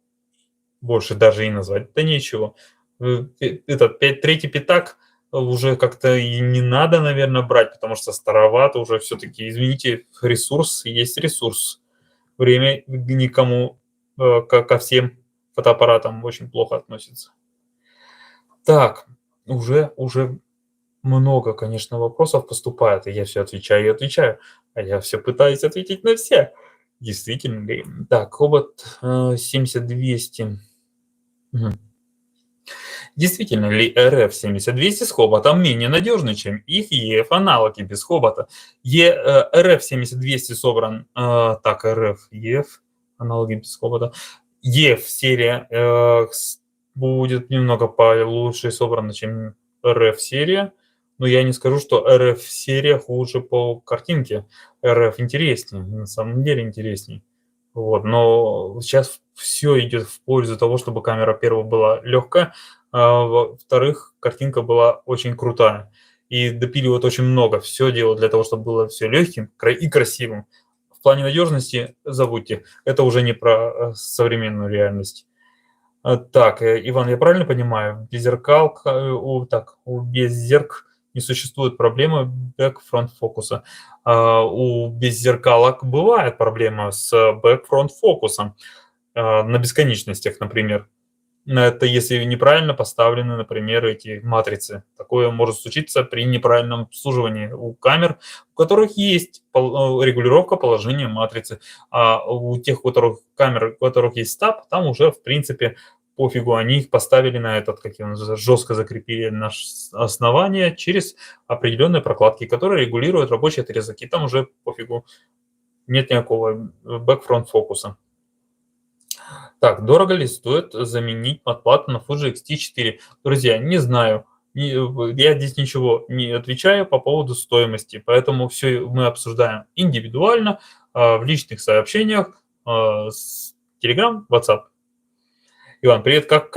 больше даже и назвать-то нечего. Этот третий пятак уже как-то и не надо, наверное, брать, потому что старовато уже все-таки, извините, ресурс есть ресурс. Время никому, ко всем фотоаппаратам очень плохо относится. Так, уже много, конечно, вопросов поступает, и я все отвечаю и отвечаю, а я все пытаюсь ответить на все. Действительно ли? Так, Хобот 7200. Угу. Действительно ли RF-70-200 с хоботом менее надежный, чем их EF-аналоги без хобота? RF-70-200 собран, так, RF, EF, аналоги без хобота. EF-серия будет немного получше собрана, чем RF-серия, но я не скажу, что RF-серия хуже по картинке. RF интереснее, на самом деле интереснее. Вот, но сейчас все идет в пользу того, чтобы камера, первая, была легкая, во-вторых, картинка была очень крутая. И допиливают очень много. Все делают для того, чтобы было все легким и красивым. В плане надежности забудьте. Это уже не про современную реальность. Так, Иван, я правильно понимаю, без зеркал, без зерк не существует проблемы бэк-фронт фокуса. У беззеркалок бывает проблема с бэк-фронт фокусом на бесконечностях, например. Это если неправильно поставлены, например, эти матрицы. Такое может случиться при неправильном обслуживании у камер, у которых есть регулировка положения матрицы, а у тех, у которых камер, у которых есть стаб, там уже, в принципе, пофигу, они их поставили на этот, как его называют, жестко закрепили на основание через определенные прокладки, которые регулируют рабочий отрезок, и там уже пофигу, нет никакого бэк-фронт фокуса. Так, дорого ли стоит заменить подплату на Fuji X-T4? Друзья, не знаю. Я здесь ничего не отвечаю по поводу стоимости, поэтому все мы обсуждаем индивидуально, в личных сообщениях, с Telegram, WhatsApp. Иван, привет. Как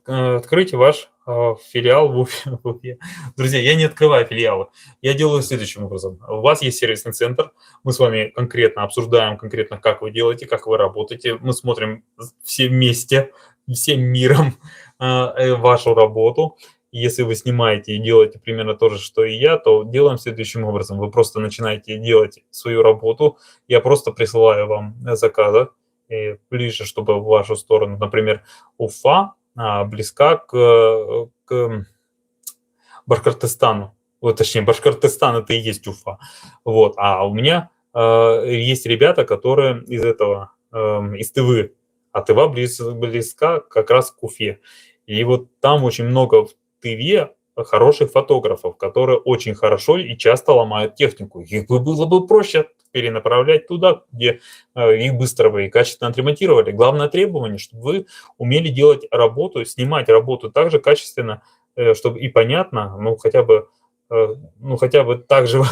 открыть ваш филиал в Уфе? Друзья, я не открываю филиалы. Я делаю следующим образом. У вас есть сервисный центр. Мы с вами конкретно обсуждаем, конкретно, как вы делаете, как вы работаете. Мы смотрим все вместе, всем миром вашу работу. Если вы снимаете и делаете примерно то же, что и я, то делаем следующим образом. Вы просто начинаете делать свою работу. Я просто присылаю вам заказы и ближе, чтобы в вашу сторону, например, Уфа близка к Башкортостану. Вот, точнее, Башкортостан это и есть Уфа. Вот. А у меня есть ребята, которые из этого, из Тывы. А Тыва близка как раз к Уфе. И вот там очень много в Тыве хороших фотографов, которые очень хорошо и часто ломают технику. Их было бы проще перенаправлять туда, где их быстро бы и качественно отремонтировали. Главное требование, чтобы вы умели делать работу, снимать работу так же качественно, чтобы и понятно, ну, хотя бы так же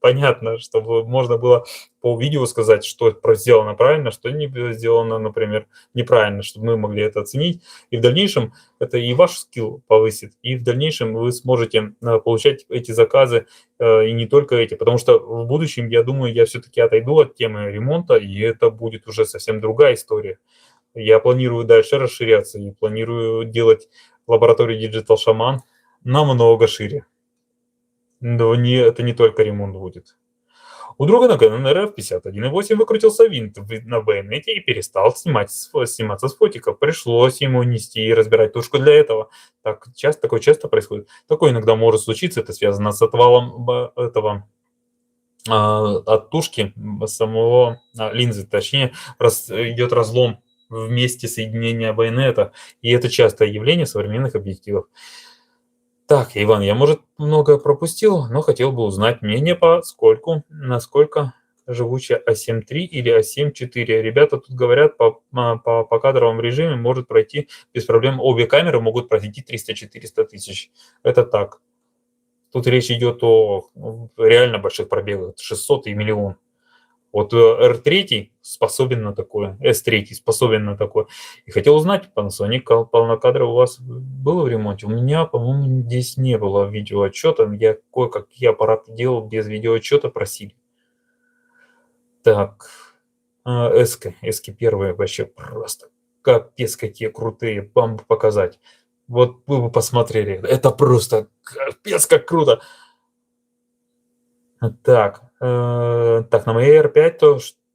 понятно, чтобы можно было по видео сказать, что сделано правильно, что не сделано, например, неправильно, чтобы мы могли это оценить. И в дальнейшем это и ваш скилл повысит, и в дальнейшем вы сможете получать эти заказы, и не только эти. Потому что в будущем, я думаю, я все-таки отойду от темы ремонта, и это будет уже совсем другая история. Я планирую дальше расширяться и планирую делать лабораторию Digital Shaman намного шире. Но это не только ремонт будет. У друга на Canon RF 51.8 выкрутился винт на байонете и перестал сниматься с фотиков. Пришлось ему нести и разбирать тушку для этого. Такое часто происходит. Такое иногда может случиться. Это связано с отвалом этого от тушки самого линзы. Точнее, идет разлом в месте соединения байонета. И это частое явление современных объективов. Так, Иван, я, может, многое пропустил, но хотел бы узнать мнение насколько живучая А7 III или А7 IV. Ребята тут говорят, по кадровому режиме может пройти без проблем. Обе камеры могут пройти 300-400 тысяч. Это так. Тут речь идет о реально больших пробегах, 600 и миллион. Вот R3 способен на такое, S3 способен на такое. И хотел узнать, Panasonic полнокадр у вас было в ремонте? У меня, по-моему, здесь не было видеоотчета. Я кое-какие аппараты делал без видеоотчета, просили. Так, эски первые вообще просто капец какие крутые, вам бы показать. Вот вы бы посмотрели, это просто капец как круто. Так, так, на моей R5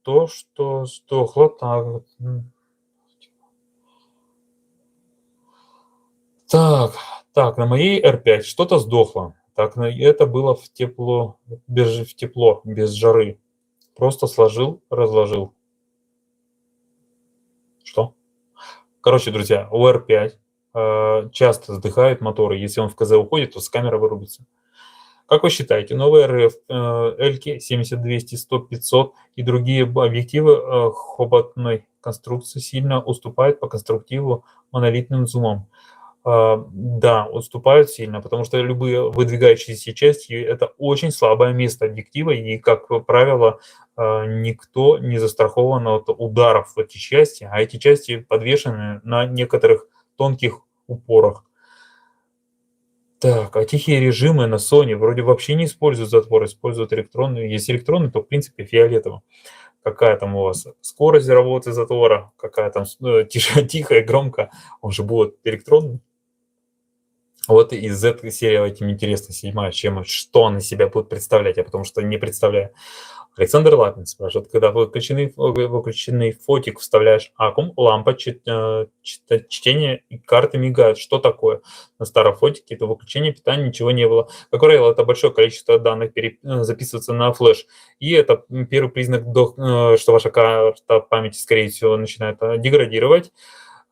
то, что сдохло, так, на моей R5 что-то сдохло. Так, это было в тепло, без жары. Просто сложил, разложил. Что? Короче, друзья, у R5 часто сдыхают моторы. Если он в КЗ уходит, то с камеры вырубится. Как вы считаете, новые РФ, Эльки 70-200, 100-500 и другие объективы хоботной конструкции сильно уступают по конструктиву монолитным зумам? Да, уступают сильно, потому что любые выдвигающиеся части — это очень слабое место объектива, и, как правило, никто не застрахован от ударов в эти части, а эти части подвешены на некоторых тонких упорах. Так, а тихие режимы на Sony вроде вообще не используют затвор, используют электронные. Если электронные, то в принципе фиолетово. Какая там у вас скорость работы затвора, какая там тихо и громко, он же будет электронный. Вот из этой серии этим интересно, седьмая, что она из себя будет представлять, я потому что не представляю. Александр Лапин спрашивает, когда выключенный фотик вставляешь аккум, лампа чтения и карты мигают. Что такое? На старом фотике это выключение питания, ничего не было. Как правило, это большое количество данных записывается на флеш. И это первый признак, что ваша карта памяти, скорее всего, начинает деградировать.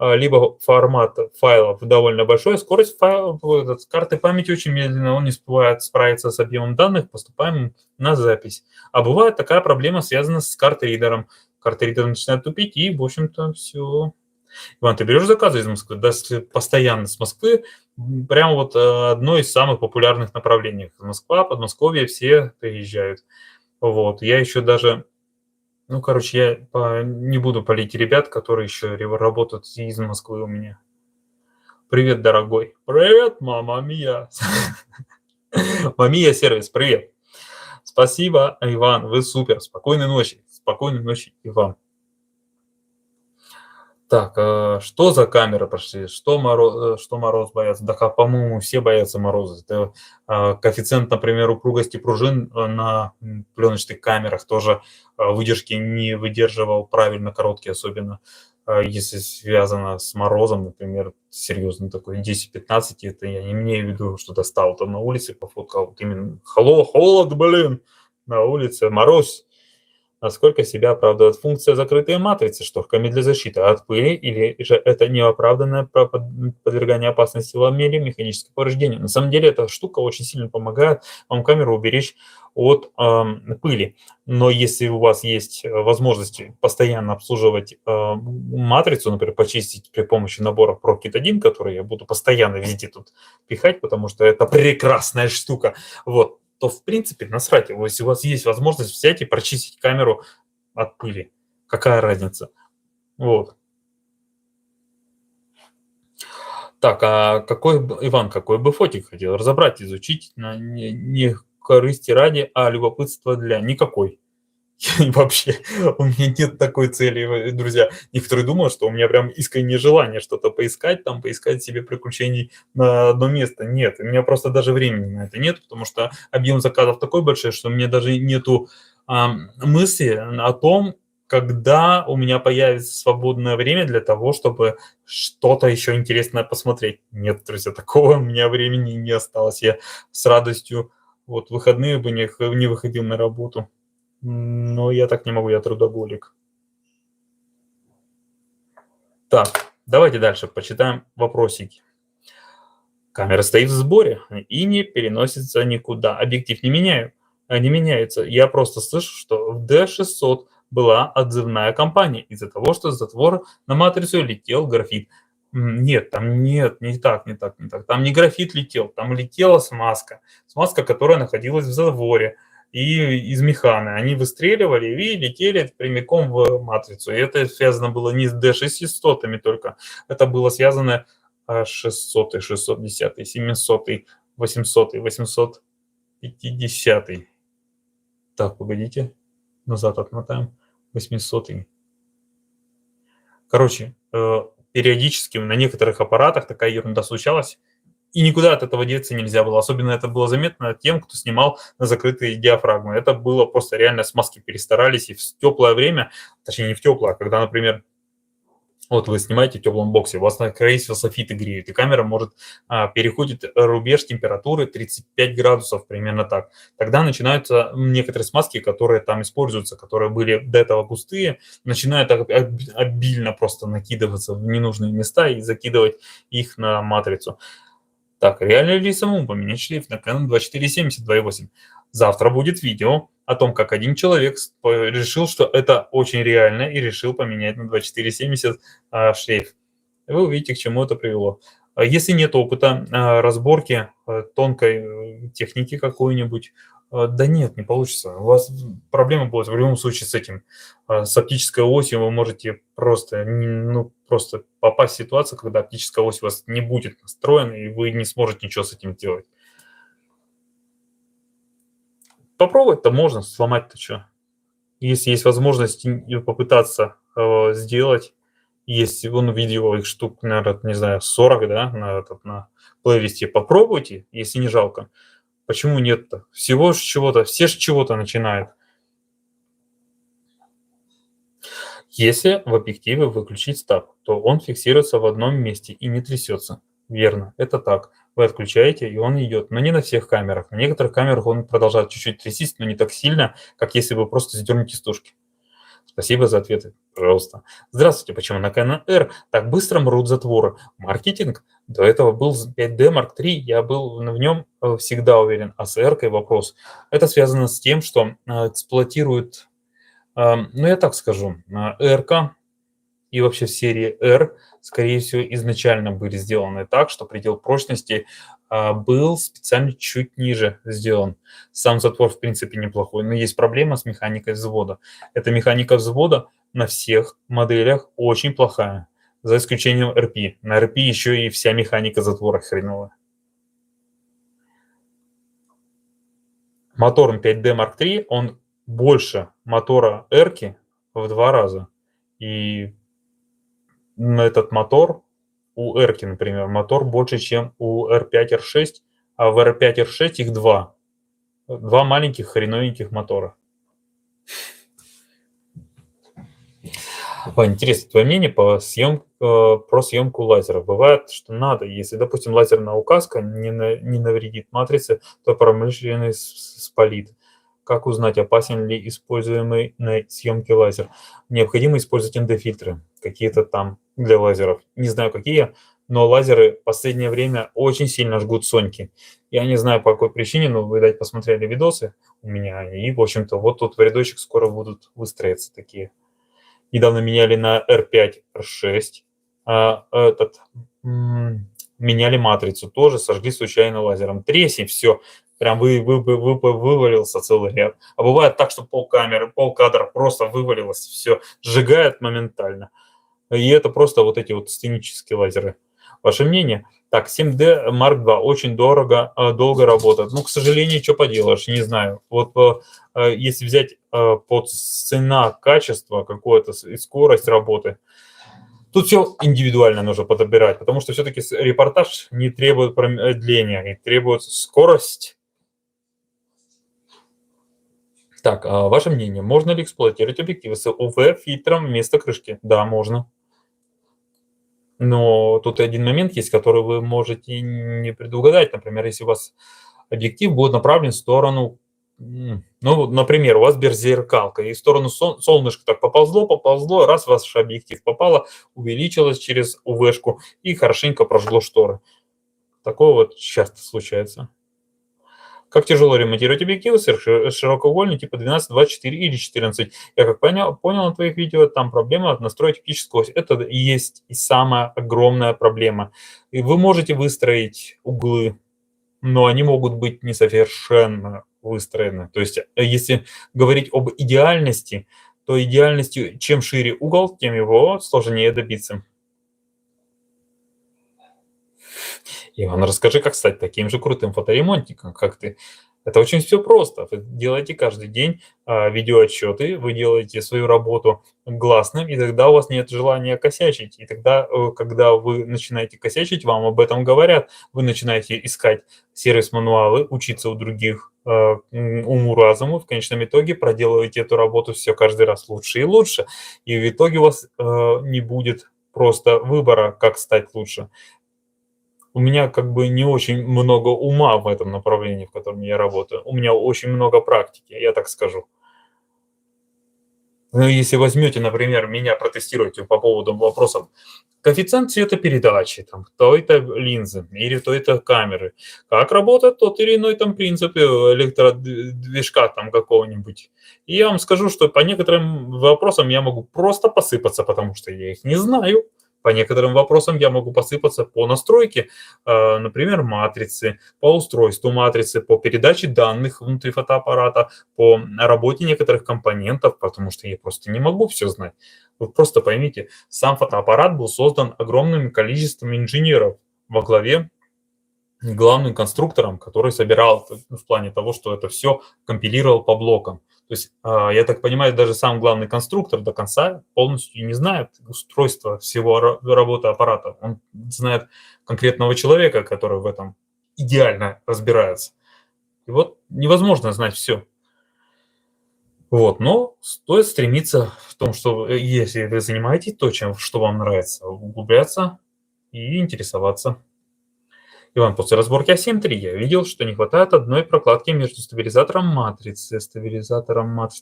Либо формат файлов довольно большой, скорость карты памяти очень медленная, он не успевает справиться с объемом данных, поступаем на запись. А бывает такая проблема, связана с карт-ридером. Карт-ридер начинает тупить, и, в общем-то, все. Иван, ты берешь заказы из Москвы? Да, постоянно с Москвы. Прямо вот одно из самых популярных направлений. Москва, Подмосковье, все приезжают. Вот. Я еще даже... Ну, короче, я не буду палить ребят, которые еще работают из Москвы у меня. Привет, дорогой. Привет, мама Мия. Мамия сервис, привет. Спасибо, Иван, вы супер. Спокойной ночи. Спокойной ночи, Иван. Так, что за камеры прошли? Что мороз боятся? Да, по-моему, все боятся мороза. Это коэффициент, например, упругости пружин на пленочных камерах тоже выдержки не выдерживал правильно, короткие особенно. Если связано с морозом, например, серьезно такой 10-15, это я не имею в виду, что достал там на улице, пофоткал. Вот именно холод, блин, на улице, мороз. Насколько себя оправдывает функция закрытой матрицы шторками для защиты от пыли, или же это неоправданное подвергание опасности ламели механического повреждения? На самом деле эта штука очень сильно помогает вам камеру уберечь от пыли. Но если у вас есть возможность постоянно обслуживать матрицу, например, почистить при помощи набора ProKit 1, который я буду постоянно везде тут пихать, потому что это прекрасная штука, вот, то, в принципе, насрать. Если у вас есть возможность взять и прочистить камеру от пыли, какая разница? Вот. Так, а Иван, какой бы фотик хотел разобрать, изучить не корысти ради, а любопытство для? Никакой. Вообще, у меня нет такой цели, друзья. Некоторые думают, что у меня прям искреннее желание что-то поискать, там, поискать себе приключений на одно место. Нет, у меня просто даже времени на это нет, потому что объем заказов такой большой, что у меня даже нету мысли о том, когда у меня появится свободное время для того, чтобы что-то еще интересное посмотреть. Нет, друзья, такого у меня времени не осталось. Я с радостью вот выходные бы не выходил на работу. Но я так не могу, я трудоголик. Так, давайте дальше почитаем вопросики. Камера стоит в сборе и не переносится никуда. Объектив не меняется. Я просто слышу, что в D600 была отзывная кампания из-за того, что с затвора на матрицу летел графит. Нет, не так. Там не графит летел, там летела смазка. Смазка, которая находилась в затворе. И из механы. Они выстреливали и летели прямиком в матрицу. И это связано было не с D600 только. Это было связано 600, 610, 700, 800, 850. Так, погодите. Назад отмотаем. 800. Короче, периодически на некоторых аппаратах такая ерунда случалась. И никуда от этого деться нельзя было. Особенно это было заметно тем, кто снимал на закрытые диафрагмы. Это было просто реально, смазки перестарались. И в теплое время, точнее не в теплое, а когда, например, Вот вы снимаете в теплом боксе, у вас, скорее всего, софиты греют, и камера может переходит рубеж температуры 35 градусов, примерно так. Тогда начинаются некоторые смазки, которые там используются, которые были до этого густые, начинают обильно просто накидываться в ненужные места и закидывать их на матрицу. Так, реально ли самому поменять шлейф на Canon 2470 2.8? Завтра будет видео о том, как один человек решил, что это очень реально, и решил поменять на 2470 шлейф. Вы увидите, к чему это привело. Если нет опыта разборки тонкой техники какой-нибудь, да нет, не получится. У вас проблема будет в любом случае с этим. С оптической осью вы можете просто, просто попасть в ситуацию, когда оптическая ось у вас не будет настроена, и вы не сможете ничего с этим делать. Попробовать-то можно, сломать-то что? Если есть возможность попытаться сделать, есть видео, их штук, наверное, не знаю, 40, да, на плейлисте, попробуйте, если не жалко. Почему нет-то? Всего ж чего-то, все ж чего-то начинают. Если в объективе выключить стаб, то он фиксируется в одном месте и не трясется. Верно, это так. Вы отключаете, и он идет, но не на всех камерах. На некоторых камерах он продолжает чуть-чуть трястись, но не так сильно, как если вы просто сдернете стушки. Спасибо за ответы, пожалуйста. Здравствуйте, почему на Canon R так быстро мрут затворы? Маркетинг? До этого был 5D Mark III, я был в нем всегда уверен, а с R-кой вопрос. Это связано с тем, что эксплуатируют, ну я так скажу, R-ка и вообще в серии R, скорее всего, изначально были сделаны так, что предел прочности был специально чуть ниже сделан. Сам затвор, в принципе, неплохой, но есть проблема с механикой взвода. Эта механика взвода на всех моделях очень плохая, за исключением RP. На RP еще и вся механика затвора хреновая. Мотор 5D Mark III, он больше мотора R-ки в 2 раза. И этот мотор у R-ки, например, мотор больше, чем у R5, R6, а в R5, R6 их два. Два маленьких хреновеньких мотора. Интересно твое мнение про съемку лазера. Бывает, что надо, если, допустим, лазерная указка не навредит матрице, то промышленный спалит. Как узнать, опасен ли используемый на съемке лазер? Необходимо использовать ND-фильтры, какие-то там для лазеров. Не знаю, какие, но лазеры в последнее время очень сильно жгут соньки. Я не знаю, по какой причине, но вы, видать, посмотрели видосы у меня, и, в общем-то, вот тут в рядочек скоро будут выстроиться такие. Недавно меняли на R5, R6, меняли матрицу, тоже сожгли случайно лазером. Тресь, и все. Прям вывалился целый ряд. А бывает так, что полкадра просто вывалилось, все, сжигает моментально. И это просто вот эти вот сценические лазеры. Ваше мнение? Так, 7D Mark II очень долго работает. Ну, к сожалению, что поделаешь, не знаю. Вот если взять под цена-качество какое-то и скорость работы, тут все индивидуально нужно подбирать, потому что все-таки репортаж не требует промедления, и требует скорость. Так, ваше мнение, можно ли эксплуатировать объективы с UV-фильтром вместо крышки? Да, можно. Но тут один момент есть, который вы можете не предугадать. Например, если у вас объектив будет направлен в сторону, ну, например, у вас беззеркалка, и в сторону солнышка так поползло, раз ваш объектив попало, увеличилось через UV-шку и хорошенько прожгло шторы. Такое вот часто случается. Как тяжело ремонтировать объективы широкоугольные типа 12, 24 или 14. Я как понял на твоих видео, там проблема настроить оптическую ось. Это и есть и самая огромная проблема. И вы можете выстроить углы, но они могут быть несовершенно выстроены. То есть если говорить об идеальности, то идеальностью, чем шире угол, тем его сложнее добиться. Иван, расскажи, как стать таким же крутым фоторемонтником, как ты. Это очень все просто. Вы делаете каждый день видеоотчеты, вы делаете свою работу гласным, и тогда у вас нет желания косячить. И тогда, когда вы начинаете косячить, вам об этом говорят. Вы начинаете искать сервис-мануалы, учиться у других уму-разуму, в конечном итоге проделываете эту работу все каждый раз лучше и лучше. И в итоге у вас не будет просто выбора, как стать лучше. У меня как бы не очень много ума в этом направлении, в котором я работаю. У меня очень много практики, я так скажу. Ну, если возьмете, например, меня протестируете по поводу вопросов коэффициент цветопередачи, там, той-то линзы или той-то камеры, как работает тот или иной там принцип электродвижка там какого-нибудь. И я вам скажу, что по некоторым вопросам я могу просто посыпаться, потому что я их не знаю. По некоторым вопросам я могу посыпаться по настройке, например, матрицы, по устройству матрицы, по передаче данных внутри фотоаппарата, по работе некоторых компонентов, потому что я просто не могу все знать. Вы просто поймите, сам фотоаппарат был создан огромным количеством инженеров во главе главным конструктором, который собирал в плане того, что это все компилировал по блокам. То есть, я так понимаю, даже сам главный конструктор до конца полностью не знает устройства всего работы аппарата. Он знает конкретного человека, который в этом идеально разбирается. И вот невозможно знать все. Вот, но стоит стремиться в том, что если вы занимаетесь то, чем, что вам нравится, углубляться и интересоваться. Иван, после разборки А7-3 я видел, что не хватает одной прокладки между стабилизатором матрицы,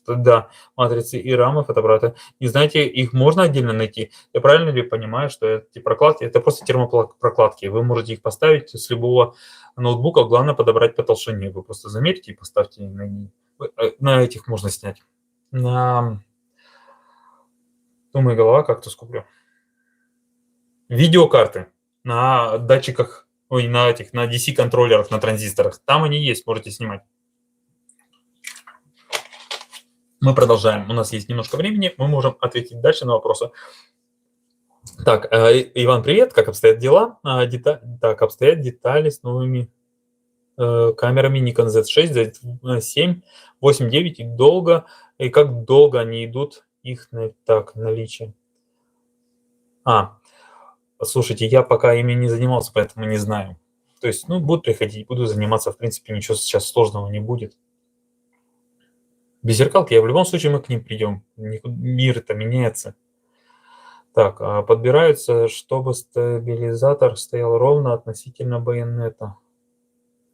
да, матрицы и рамы фотоаппарата. Не знаете, их можно отдельно найти? Я правильно ли понимаю, что эти прокладки, это просто термопрокладки, вы можете их поставить с любого ноутбука, главное подобрать по толщине. Вы просто замерите и поставьте на этих можно снять. Думаю, голова как-то скуплю. Видеокарты на датчиках, ой, на DC-контроллерах, на транзисторах. Там они есть, можете снимать. Мы продолжаем. У нас есть немножко времени, мы можем ответить дальше на вопросы. Так, Иван, привет, как обстоят дела? Так, обстоят детали с новыми камерами Nikon Z6, Z7, 8.9 и долго, и как долго они идут, их наличие. Слушайте, я пока ими не занимался, поэтому не знаю. То есть, будут приходить, буду заниматься, в принципе, ничего сейчас сложного не будет. Без зеркалки в любом случае мы к ним придем. Мир-то меняется. Так, подбираются, чтобы стабилизатор стоял ровно относительно байонета.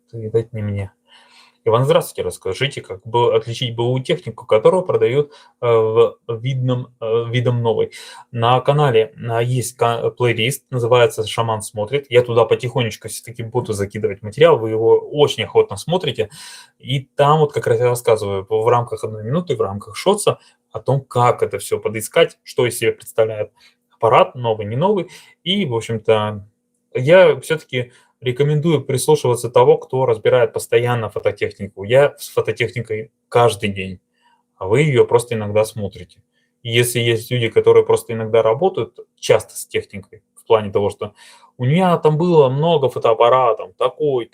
Это, видать, не мне. Иван, здравствуйте, расскажите, как бы отличить БУ технику, которую продают видом новой. На канале есть плейлист, называется «Шаман смотрит». Я туда потихонечку все-таки буду закидывать материал, вы его очень охотно смотрите. И там вот как раз я рассказываю в рамках 1 минуты, в рамках шотса о том, как это все подыскать, что из себя представляет аппарат, новый, не новый. И, в общем-то, я все-таки рекомендую прислушиваться того, кто разбирает постоянно фототехнику. Я с фототехникой каждый день, а вы ее просто иногда смотрите. И если есть люди, которые просто иногда работают часто с техникой, в плане того, что у меня там было много фотоаппаратов, такой,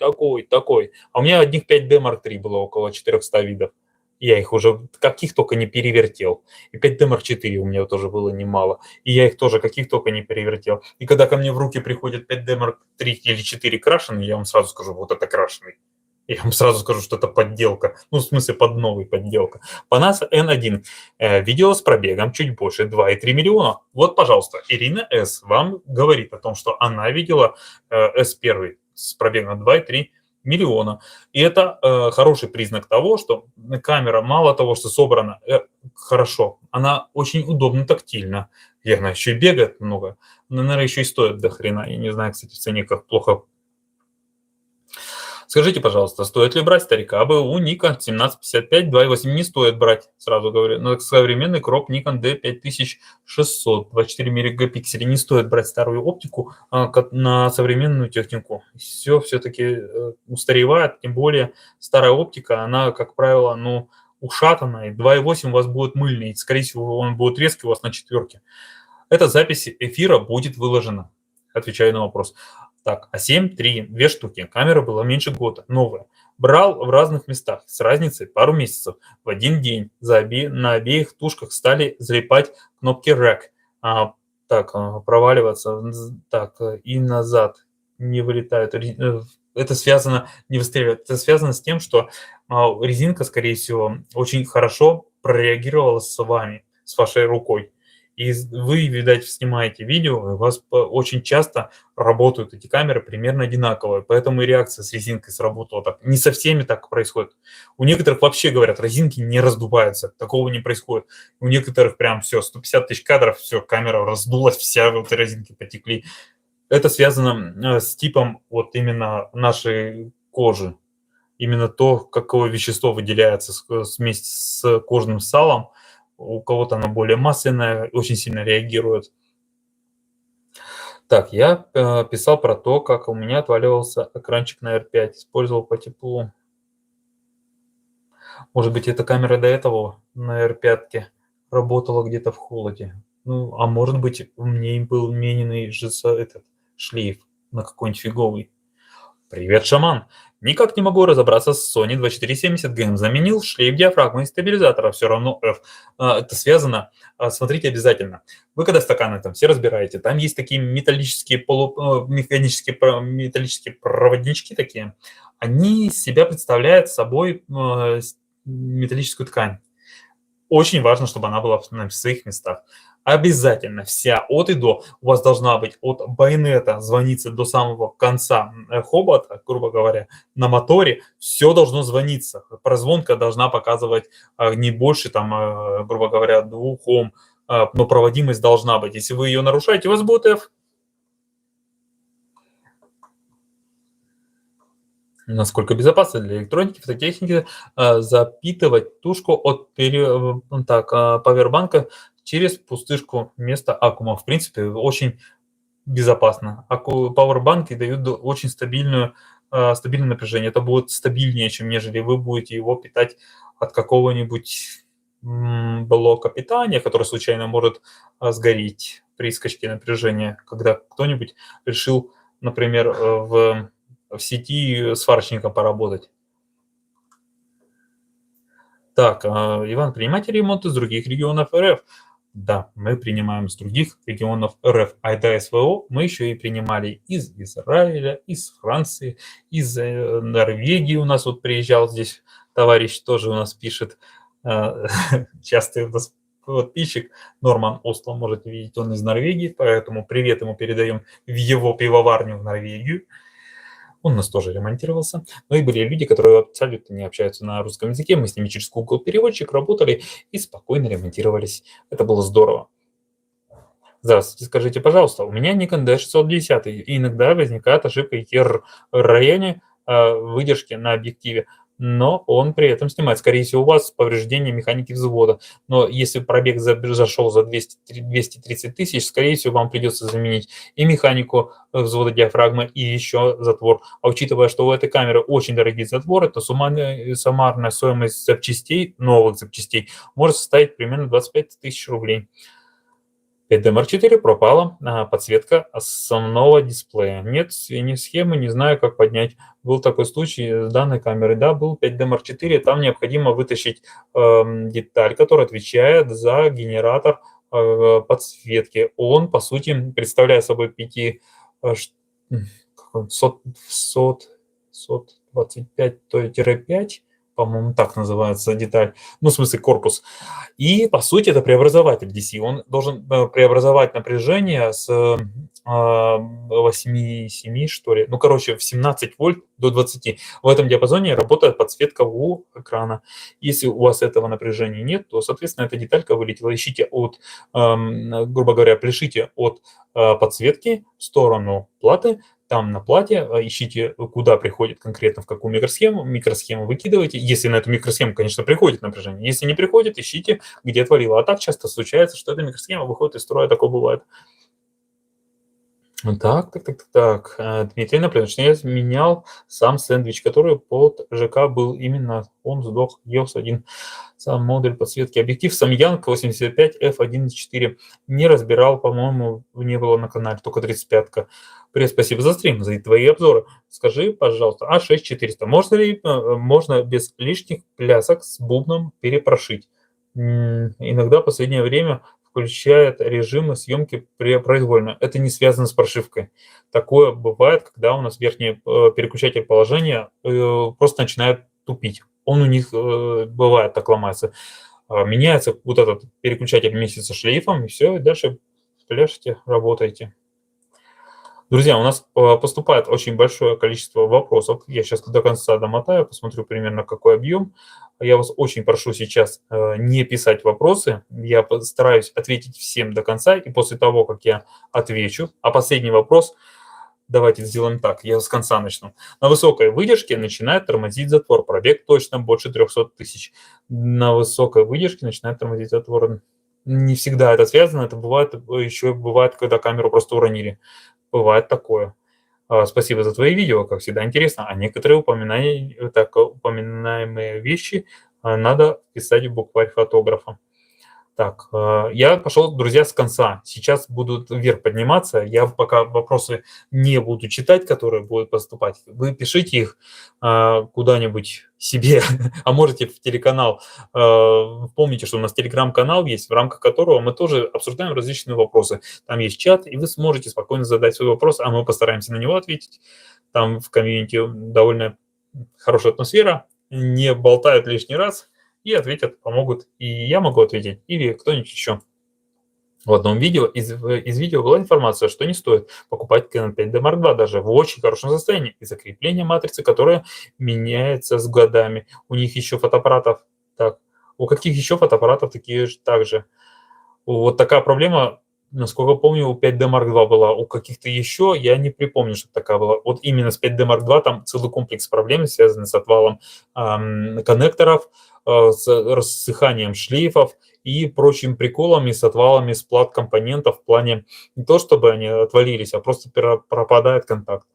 а у меня одних 5D Mark III было около 400 видов. Я их уже каких только не перевертел. И 5D Mark IV у меня тоже было немало. И я их тоже каких только не перевертел. И когда ко мне в руки приходит 5D Mark III или 4 крашеный, я вам сразу скажу, вот это крашеный. Я вам сразу скажу, что это подделка. В смысле, под новый подделка. Panax N1. Видео с пробегом чуть больше 2,3 миллиона. Вот, пожалуйста, Ирина С. вам говорит о том, что она видела S1 с пробегом 2,3 миллиона. И это хороший признак того, что камера мало того, что собрана хорошо, она очень удобно тактильна. И она еще и бегает много. Но, наверное, еще и стоит до хрена. Я не знаю, кстати, в ценниках плохо. Скажите, пожалуйста, стоит ли брать старика АБУ Nikon 1755 2.8? Не стоит брать, сразу говорю. Но современный кроп Nikon D5600 24 мегапикселя. Не стоит брать старую оптику на современную технику. Все-таки устаревает, тем более старая оптика, она, как правило, ушатанная. 2.8 у вас будет мыльный, и, скорее всего, он будет резкий у вас на 4. Эта запись эфира будет выложена. Отвечаю на вопрос. Так, А7 III, 2 штуки. Камера была меньше года, новая. Брал в разных местах, с разницей пару месяцев. В один день на обеих тушках стали залипать кнопки REC. Проваливаться. Так, и назад не вылетают. Это связано, не выстреливает. Это связано с тем, что резинка, скорее всего, очень хорошо прореагировала с вами, с вашей рукой. И вы, видать, снимаете видео, и у вас очень часто работают эти камеры примерно одинаковые, поэтому и реакция с резинкой сработала так. Не со всеми так происходит. У некоторых вообще, говорят, резинки не раздуваются, такого не происходит. У некоторых прям все, 150 тысяч кадров, все, камера раздулась, вся вот резинки потекли. Это связано с типом вот именно нашей кожи. Именно то, какое вещество выделяется вместе с кожным салом. У кого-то оно более масляное, очень сильно реагирует. Так, я писал про то, как у меня отваливался экранчик на R5, использовал по теплу. Может быть, эта камера до этого на R5 работала где-то в холоде. Ну, а может быть, у меня был мененный же этот шлейф на какой-нибудь фиговый. Привет, шаман. Никак не могу разобраться с Sony 2470GM. Заменил шлейф диафрагмы и стабилизатора, все равно F. Это связано. Смотрите обязательно. Вы когда стаканы там все разбираете, там есть такие металлические, механические металлические проводнички такие. Они из себя представляют собой металлическую ткань. Очень важно, чтобы она была на своих местах. Обязательно вся от и до у вас должна быть от байонета звониться до самого конца хобота, грубо говоря, на моторе. Все должно звониться. Прозвонка должна показывать не больше, там, грубо говоря, 2 Ом, но проводимость должна быть. Если вы ее нарушаете, у вас будет F. Насколько безопасно для электроники, фототехники запитывать тушку от павербанка через пустышку вместо аккума. В принципе, очень безопасно. Пауэрбанки дают очень стабильное напряжение. Это будет стабильнее, чем нежели вы будете его питать от какого-нибудь блока питания, который случайно может сгореть при скачке напряжения, когда кто-нибудь решил, например, в сети сварочником поработать. Так, Иван, принимаете ремонт из других регионов РФ? Да, мы принимаем с других регионов РФ. А это СВО мы еще и принимали из Израиля, из Франции, из Норвегии у нас вот приезжал здесь товарищ, тоже у нас пишет, частый у нас подписчик, Норман Осло, можете видеть, он из Норвегии, поэтому привет ему передаем в его пивоварню в Норвегию. Он у нас тоже ремонтировался. Но и были люди, которые абсолютно не общаются на русском языке. Мы с ними через Google переводчик работали и спокойно ремонтировались. Это было здорово. Здравствуйте, скажите, пожалуйста, у меня Nikon D610, и иногда возникает ошибка районе выдержки на объективе, но он при этом снимает. Скорее всего, у вас повреждение механики взвода. Но если пробег зашел за 230 тысяч, скорее всего, вам придется заменить и механику взвода диафрагмы, и еще затвор. А учитывая, что у этой камеры очень дорогие затворы, то суммарная стоимость запчастей, новых запчастей, может составить примерно 25 тысяч рублей. 5D Mark IV пропала подсветка основного дисплея. Нет ни схемы, не знаю, как поднять. Был такой случай с данной камерой. Да, был 5D Mark IV, там необходимо вытащить деталь, которая отвечает за генератор подсветки. Он, по сути, представляет собой 125-5, по-моему, так называется деталь, ну, в смысле корпус. И, по сути, это преобразователь DC. Он должен преобразовать напряжение с 8,7, что ли, ну, короче, в 17 вольт до 20. В этом диапазоне работает подсветка у экрана. Если у вас этого напряжения нет, то, соответственно, эта деталька вылетела. Ищите от, грубо говоря, пляшите от подсветки в сторону платы. Там на плате ищите, куда приходит конкретно, в какую микросхему выкидываете. Если на эту микросхему, конечно, приходит напряжение. Если не приходит, ищите, где отвалило. А так часто случается, что эта микросхема выходит из строя, такое бывает. Так. Дмитрий Анатольевич, я менял сам сэндвич, который под ЖК был именно, он сдох, EOS-1. Сам модуль подсветки. Объектив Samyang 85 f1.4. Не разбирал, по-моему, не было на канале, только 35-ка. Привет, спасибо за стрим, за твои обзоры. Скажи, пожалуйста, А6400, можно без лишних плясок с бубном перепрошить? Иногда в последнее время включает режимы съемки произвольно. Это не связано с прошивкой. Такое бывает, когда у нас верхний переключатель положения просто начинает тупить. Он у них бывает так ломается. меняется вот этот переключатель вместе со шлейфом, и все, и дальше пляшете, работаете. Друзья, у нас поступает очень большое количество вопросов. Я сейчас до конца домотаю, посмотрю примерно какой объем. Я вас очень прошу сейчас не писать вопросы. Я постараюсь ответить всем до конца, и после того, как я отвечу, а последний вопрос, давайте сделаем так, я с конца начну. На высокой выдержке начинает тормозить затвор. Пробег точно больше 300 тысяч. На высокой выдержке начинает тормозить затвор. Не всегда это связано, это бывает, еще бывает, когда камеру просто уронили. Бывает такое. Спасибо за твои видео, как всегда интересно. А некоторые упоминаемые вещи надо писать в букварь фотографа. Так, я пошел, друзья, с конца. Сейчас будут вверх подниматься. Я пока вопросы не буду читать, которые будут поступать. Вы пишите их куда-нибудь себе, а можете в телеканал. Помните, что у нас телеграм-канал есть, в рамках которого мы тоже обсуждаем различные вопросы. Там есть чат, и вы сможете спокойно задать свой вопрос, а мы постараемся на него ответить. Там в комьюнити довольно хорошая атмосфера, не болтают лишний раз. И ответят, помогут. И я могу ответить, или кто-нибудь еще. В одном видео, из видео была информация, что не стоит покупать Canon 5D Mark II даже в очень хорошем состоянии из-за крепления матрицы, которая меняется с годами. У них еще фотоаппаратов, так, у каких еще фотоаппаратов такие же также. Вот такая проблема, насколько помню, у 5D Mark II была. У каких-то еще я не припомню, что такая была. Вот именно с 5D Mark II там целый комплекс проблем, связанный с отвалом коннекторов, с рассыханием шлейфов и прочими приколами с отвалами сплат компонентов в плане не то, чтобы они отвалились, а просто пропадает контакт.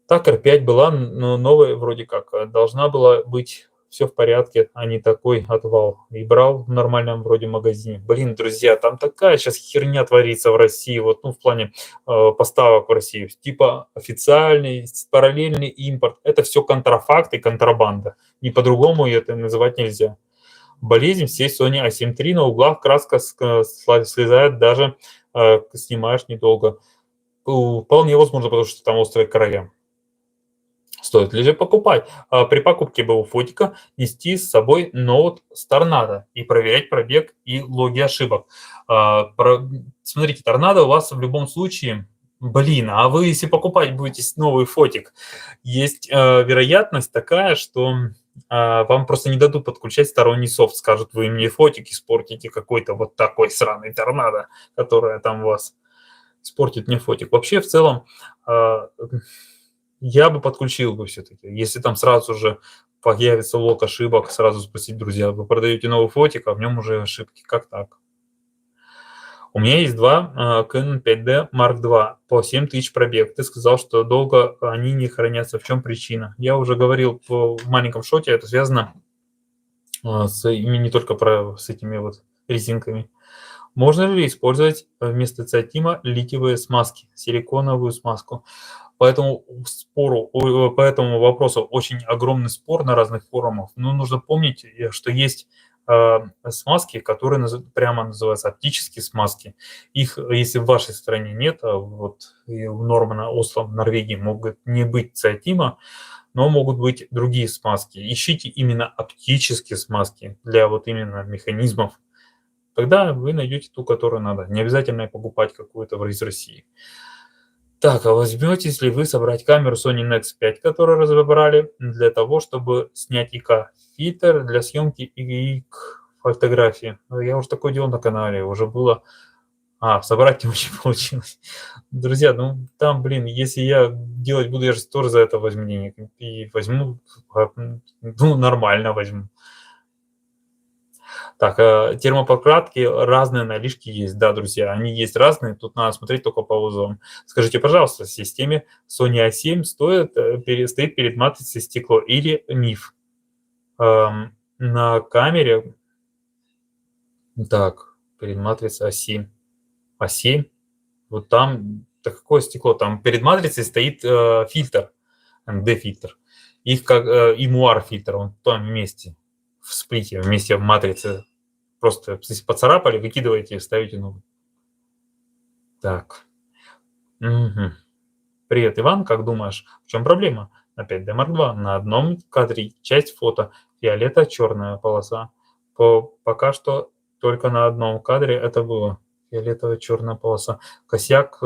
Так, R5 была, но новая вроде как. Должна была быть все в порядке, а не такой отвал. И брал в нормальном вроде магазине. Блин, друзья, там такая сейчас херня творится в России, вот, ну, в плане поставок в Россию. Типа официальный, параллельный импорт. Это все контрафакт и контрабанда. И по-другому это называть нельзя. Болезнь всей Sony A7 III, на углах краска слезает, даже снимаешь недолго. Вполне возможно, потому что там острые края. Стоит ли же покупать? При покупке БУ фотика нести с собой ноут с торнадо и проверять пробег и логи ошибок. Смотрите, торнадо у вас в любом случае, блин, а вы если покупать будете новый фотик, есть вероятность такая, что вам просто не дадут подключать сторонний софт, скажут, вы мне фотик испортите какой-то вот такой сраный торнадо, которая там вас испортит мне фотик. Вообще, в целом, я бы подключил бы все-таки. Если там сразу же появится лог ошибок, сразу спросить, друзья, вы продаете новый фотик, а в нем уже ошибки. Как так? У меня есть два Canon 5D Mark II по 7000 пробег. Ты сказал, что долго они не хранятся. В чем причина? Я уже говорил в маленьком шоте, это связано не только с этими вот резинками. Можно ли использовать вместо циатима литиевые смазки, силиконовую смазку? По этому вопросу очень огромный спор на разных форумах. Но нужно помнить, что есть смазки, которые прямо называются оптические смазки. Их, если в вашей стране нет, вот в Нормана, Осло, в Норвегии могут не быть циатима, но могут быть другие смазки. Ищите именно оптические смазки для вот именно механизмов. Тогда вы найдете ту, которую надо. Не обязательно покупать какую-то из России. Так, а возьметесь ли вы собрать камеру Sony Nex 5, которую разобрали, для того, чтобы снять ИК? Фильтр для съемки и фотографии. Я уже такое делал на канале, уже было... собрать не очень получилось. Друзья, ну там, блин, если я делать буду, я же тоже за это возьму денег. И возьму, ну нормально возьму. Так, термопрокладки разные налички есть. Да, друзья, они есть разные. Тут надо смотреть только по узлам. Скажите, пожалуйста, в системе Sony A7 стоит перед матрицей стекло или миф? На камере... Так, перед матрицей A7. A7. Вот там... Так какое стекло? Там перед матрицей стоит фильтр. MD-фильтр. Их как и муар-фильтр. Он там вместе. В сплите, вместе в матрице. Просто если поцарапали, выкидываете и ставите новый. Так. Угу. Привет, Иван, как думаешь, в чем проблема? На 5D Mark II на одном кадре часть фото, фиолето-черная полоса. Пока что только на одном кадре это было. Фиолетовая черная полоса. Косяк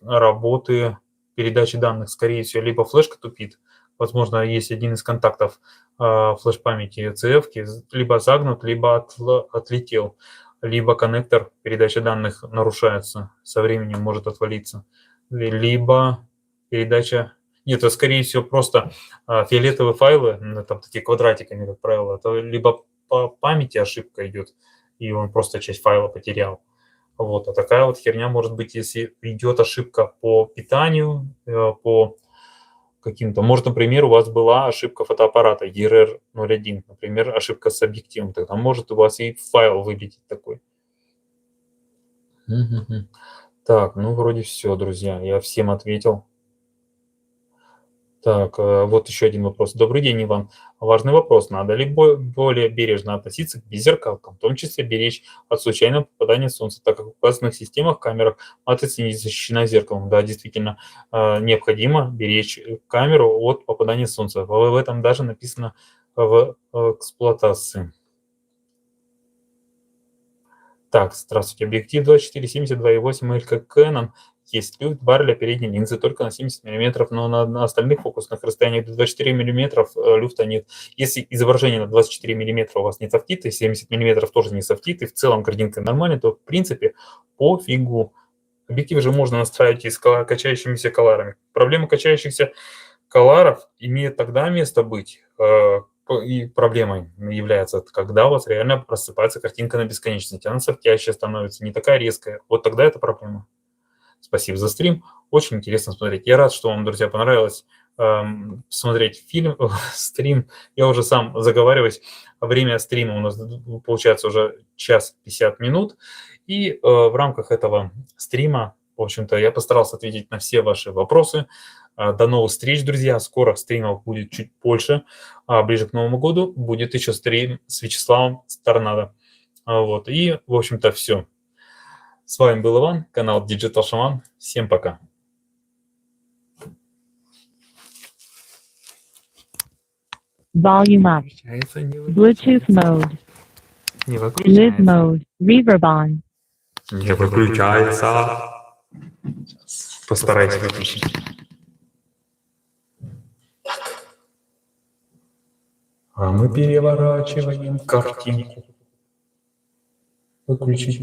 работы передачи данных. Скорее всего, либо флешка тупит, возможно, есть один из контактов флеш-памяти CF, либо загнут, либо отлетел, либо коннектор передачи данных нарушается, со временем может отвалиться, либо передача... Нет, это, скорее всего, просто фиолетовые файлы, там такие квадратиками, как правило, это либо по памяти ошибка идет, и он просто часть файла потерял. Вот, а такая вот херня может быть, если идет ошибка по питанию, по каким-то... Может, например, у вас была ошибка фотоаппарата ERR01, например, ошибка с объективом, тогда может у вас и файл вылететь такой. Так, ну вроде все, друзья, я всем ответил. Так, вот еще один вопрос. Добрый день, Иван. Важный вопрос. Надо ли более бережно относиться к беззеркалкам, в том числе беречь от случайного попадания солнца, так как в указанных системах, камерах матрица не защищена зеркалом? Да, действительно, необходимо беречь камеру от попадания солнца. В этом даже написано в эксплуатации. Так, здравствуйте. Объектив 24-70 2.8 L Canon. Есть люфт барреля передней линзы только на 70 мм, но на остальных фокусных расстояниях до 24 мм люфта нет. Если изображение на 24 мм у вас не софтит, и 70 мм тоже не софтит, и в целом картинка нормальная, то в принципе пофигу. Объектив же можно настраивать и с качающимися колорами. Проблема качающихся колоров имеет тогда место быть, и проблемой является, когда у вас реально просыпается картинка на бесконечности. Она софтящая становится, не такая резкая. Вот тогда это проблема. Спасибо за стрим. Очень интересно смотреть. Я рад, что вам, друзья, понравилось смотреть стрим. Я уже сам заговариваюсь. Время стрима у нас получается уже 1:50. И в рамках этого стрима, в общем-то, я постарался ответить на все ваши вопросы. До новых встреч, друзья. Скоро стримов будет чуть больше. Ближе к Новому году будет еще стрим с Вячеславом Торнадо. Вот. И, в общем-то, все. С вами был Иван, канал Digital Shaman. Всем пока. Volume up. Bluetooth mode. Не Live mode. Reverb on. Не выключается. Постарайтесь выключить. Так. А мы переворачиваем картинку. Выключить.